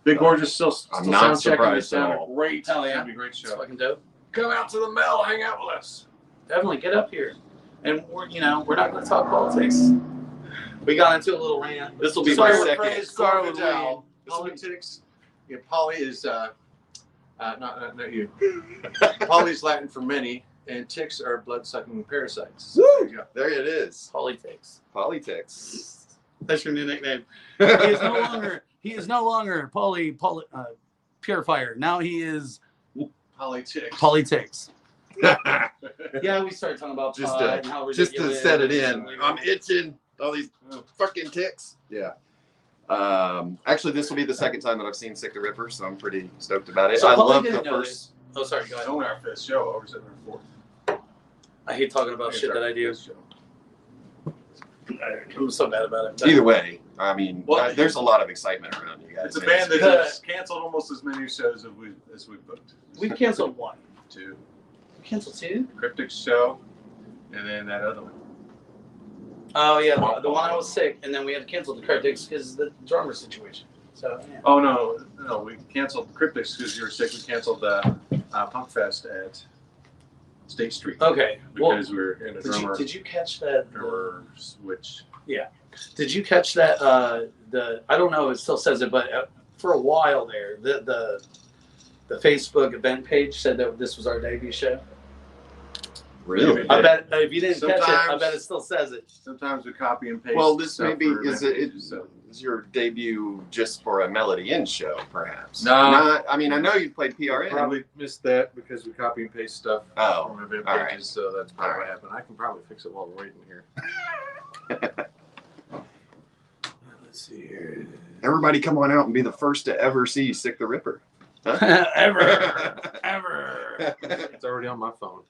Big Gorgeous still I'm still not sound checking. It surprised at sounded all. great. Hell yeah. It's gonna be a great It's show. fucking dope. Come out to the mail, hang out with us. Definitely get up here. And we're not going to talk politics. We got into a little rant. This will be Just my like second. phrase, Scarlet Vidal. Lane. Politics. Yeah, poly is not you. Poly's Latin for many, and ticks are blood-sucking parasites. Woo! There you go. There it is. Politics. Politics. That's your new nickname. He is no longer Purifier. Now he is Politics. Politics. Yeah, we started talking about Just pot to- and how Just to ridiculous set it is. in. I'm itching. All these fucking ticks. Yeah. Actually, this will be the second time that I've seen Sick the Ripper, so I'm pretty stoked about it. So I Polly love the didn't know first. this. Oh, sorry. Go It's ahead. only our fifth show. Ours is our fourth. I hate talking about shit that I do. I'm so bad about it. Either way, I mean, Well, there's a lot of excitement around you guys. It's a and band that good. has canceled almost as many shows as we booked. We've canceled one. 2. We canceled 2? Cryptic show, and then that other one. Oh yeah, the one I was sick, and then we had to cancel the Cryptics because of the drummer situation. So yeah. Oh no, we canceled Cryptics because you were sick. We canceled the Punk Fest at State Street Okay. Well, because we were in a drummer did you catch that? drummer switch. Did you catch that? I don't know if it still says it, but for a while there, the Facebook event page said that this was our debut show. Really? I bet if you didn't catch it, I Sometimes- bet it still says it. Sometimes we copy and paste. Well, this stuff maybe for is event it pages, so. is your debut just for a Melody In show, perhaps? No. Not, I mean, I know you played We PRN. probably missed that because we copy and paste stuff Oh, from event all pages, right. so that's probably All what right. happened. I can probably fix it while we're waiting here. Let's see here. Everybody, come on out and be the first to ever see Sick the Ripper. ever. It's already on my phone.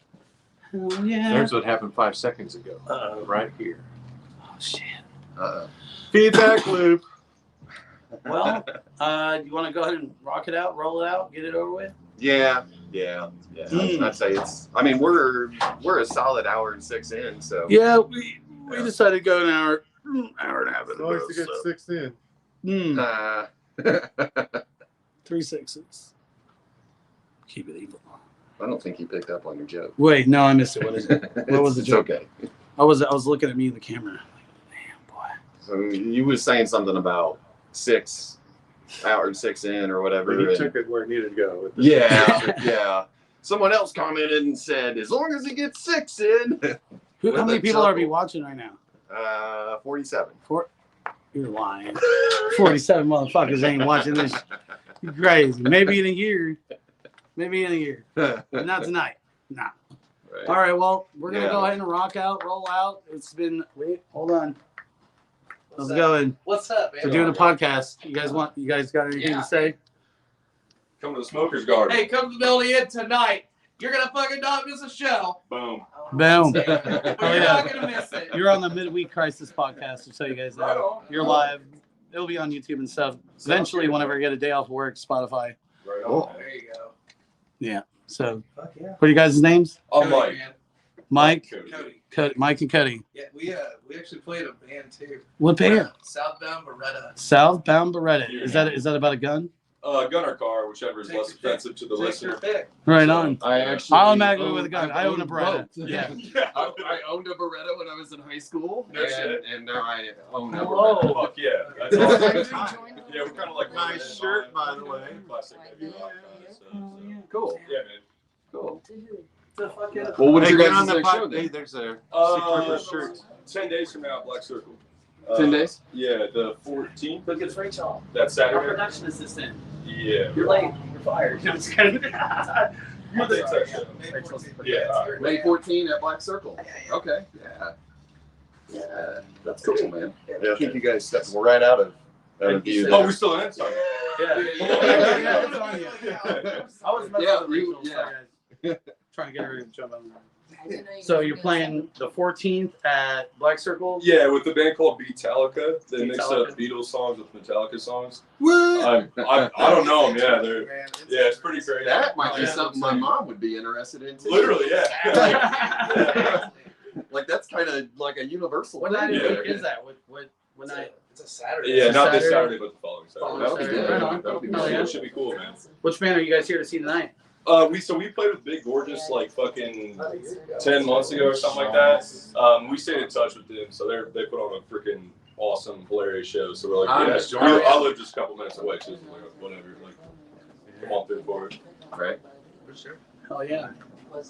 Hell yeah. There's what happened 5 seconds ago. Right here. Oh shit. Feedback loop. Well, you want to go ahead and rock it out, roll it out, get it over with? Yeah. Mm. I'd say it's. I mean, we're a solid hour and 6 in, so. Yeah, we decided to go an hour and a half. As long as you get 6 in. Uh, 3 6s. Keep it evil. I don't think he picked up on your joke. Wait, no, I missed it. What is it? What was the It's joke? okay. I was looking at me in the camera. Damn boy. So you was saying something about 6 hours 6 in or whatever. But he and- took it where it needed to go. With the yeah. Someone else commented and said, as long as he gets 6 in. How With many a people are we chuckle. watching right now? 47. You're lying. 47 motherfuckers ain't watching this. You're crazy. Maybe in a year. Maybe in a year. Not tonight. Nah. Right. All right, well, we're going to Yeah. go ahead and rock out, roll out. It's been, wait, hold on. Let's go in. What's up, man? We're doing a podcast. You guys got anything to say? Come to the Smoker's Garden. Hey, come to the Building Inn tonight. You're gonna fucking not miss a show. Boom. Boom. You're yeah. not gonna miss it. You're on the Midweek Crisis podcast, just so you guys know. You're live. It'll be on YouTube and stuff. Eventually, whenever I get a day off work, Spotify. Right Cool. on. There you go. Yeah. So, Fuck yeah. what are you guys' names? I'm Cody, Mike. man. Mike, Cody. Mike and Cody. Yeah, we actually played a band too. What band? Southbound Beretta. Southbound Beretta. Is that about a gun? Gunner car, whichever is Take less your pick. offensive to the Take your listener. pick. Right on. I actually Automatically with a gun. I own a owned Beretta. both. Yeah. I owned a Beretta when I was in high school, No shit. and now I own a Whoa. Beretta. Fuck yeah. That's awesome. Yeah, we're kind of like Nice shirt, by the way. Classic. Cool. Yeah, man. Cool. So fuck yeah. Well, when's Hey, your get on guys' the next show pod. Hey, then? there's a Uh, Secret shirt. 10 days from now, Black Circle. 10 days? Yeah, the 14th. Look, it's Rachel. That Our Saturday. production assistant. Yeah. You're late. You're fired. No, I'm just kidding. I think so. Yeah. May 14 at Black Circle. Okay. Yeah. Yeah. That's cool, man. Yeah. Keep you guys stepping right out of view. Oh, we're still in? Sorry. Yeah. Yeah, it's on you. I was messing Yeah, with Rachel. yeah. Sorry, guys. Trying to get her to jump on. So you're playing the 14th at Black Circle? Yeah, with the band called Beatallica. They mix Beatallica. up Beatles songs with Metallica songs. What? I don't know them. Yeah, yeah, it's pretty crazy. That might be Yeah. something my mom would be interested in too. Literally, yeah. Like that's kind of like a universal What thing. night Yeah. is that? What night? It's a Saturday. Yeah, not this Saturday? Saturday, but the following That'll Saturday. be good. Right on. That'll be Oh, good. yeah. It should be cool, man. Which band are you guys here to see tonight? We played with Big Gorgeous like fucking 10 months ago or something like that. We stayed in touch with them, so they put on a freaking awesome, hilarious show. So we're like, I'm yeah, sure. I live just a couple minutes away, so it's like, whatever, like, come on through for it. Right. For sure. Oh yeah.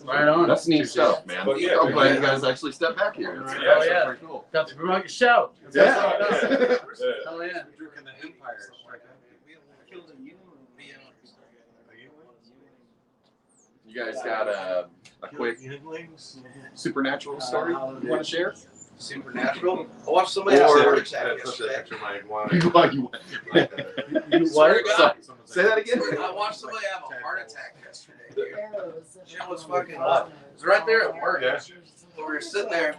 Right on. That's neat stuff, man. But yeah, I'm glad you guys actually stepped back here. It's Oh, actually yeah. pretty cool. Got to promote your show. Yeah. That's what it does. Yeah. Oh yeah. Drinking the Empire. You guys got a quick supernatural story you want to share? Supernatural. I watched somebody have a heart attack yesterday. You what? God. Say that again. I watched somebody have a heart attack yesterday, dude. Shit was fucking nuts. It was right there at work. Yeah. We were sitting there.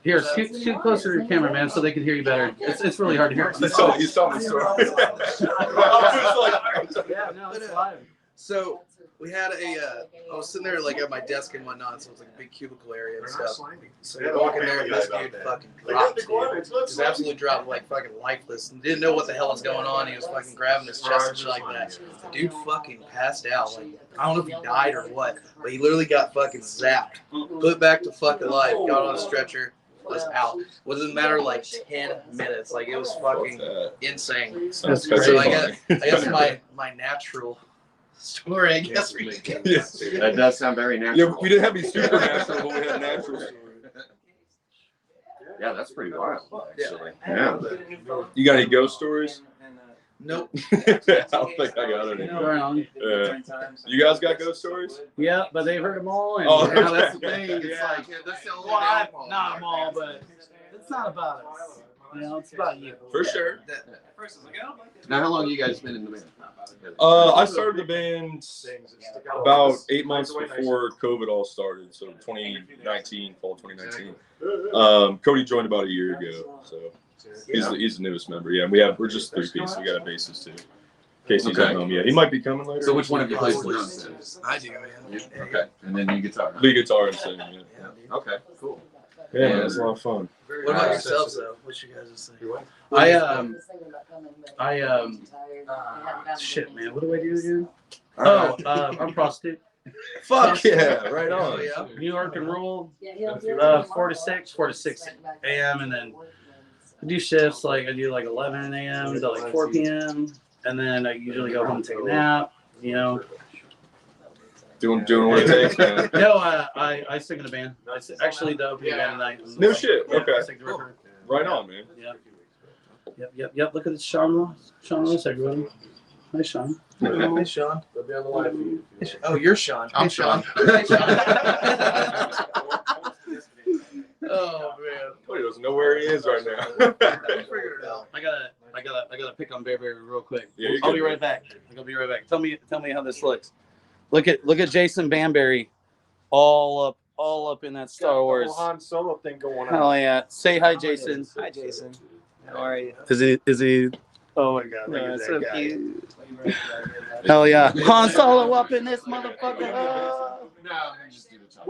Here, scoot closer to your camera, man, so they can hear you better. It's really hard to hear. He's telling the story. I'm just like, Yeah, no, it's live. So we had I was sitting there like at my desk and whatnot, so it was like a big cubicle area and stuff. So we walk in there and this dude fucking dropped. Just absolutely dropped, like fucking lifeless, and didn't know what the hell was going on. He was fucking grabbing his chest and shit like that. The dude fucking passed out. Like I don't know if he died or what, but he literally got fucking zapped, put back to fucking life, got on a stretcher, was out. Wasn't a matter of like 10 minutes. Like it was fucking insane. That's So crazy. I guess my natural story, I guess we can. That does sound very yeah, natural. we didn't have any supernatural, but we had natural story. Yeah, that's pretty wild. Yeah. Yeah. You got any ghost stories? Nope. I don't think I got any. Right on. You guys got ghost stories? Yeah, but they've heard them all. And Oh, Yeah, that's the thing. It's like that's the only well, downfall. not them all, but it's not about us. You know, it's about you. For sure. Now, how long you guys been in the band? I started the band about 8 months before COVID all started, so 2019, fall 2019. Cody joined about a year ago, so he's the newest member. Yeah, we're just 3 pieces. We got a bassist too. In case he's Okay. at home, yeah, he might be coming later. So which one of you plays the drums then? I do, man. You? Okay, and then you guitar. Lead guitar and sing. Yeah, Okay, cool. yeah, it's a lot of fun. What about yourselves, though? What you guys just think? Shit, man, what do I do again? All I'm a prostitute. Fuck yeah, right Oh, on. yeah. New York and rule, 4 to 6 a.m. and then I do shifts like I do like 11 a.m. to like 4 p.m. and then I usually go home and take a nap. You know. Doing what it takes, man. No, I sing in a band. Actually, the opening band tonight. No shit. Yeah, Okay. I sing the river. Right on, man. Yeah. Yep. Look at this, Sean Ross, everybody. Hi, Sean. Hey, Sean. They'll be on the live feed. Oh, you're Sean. I'm Hey, Sean. Sean. Hey, Sean. Oh man. Cody doesn't know where he is right now. We figured it out. I gotta pick on Bear real quick. Yeah, you're I'll good, be man. right back. I'll be right back. Tell me how this looks. Look at Jason Banbury, all up in that Star Wars. Han Solo thing going on. Hell yeah! Say hi, Jason. Hi, Jason. How are you? Is he? Oh my God! Look No, at it's that so guy. cute. Hell yeah! Han Solo up in this motherfucker. No, just do the top.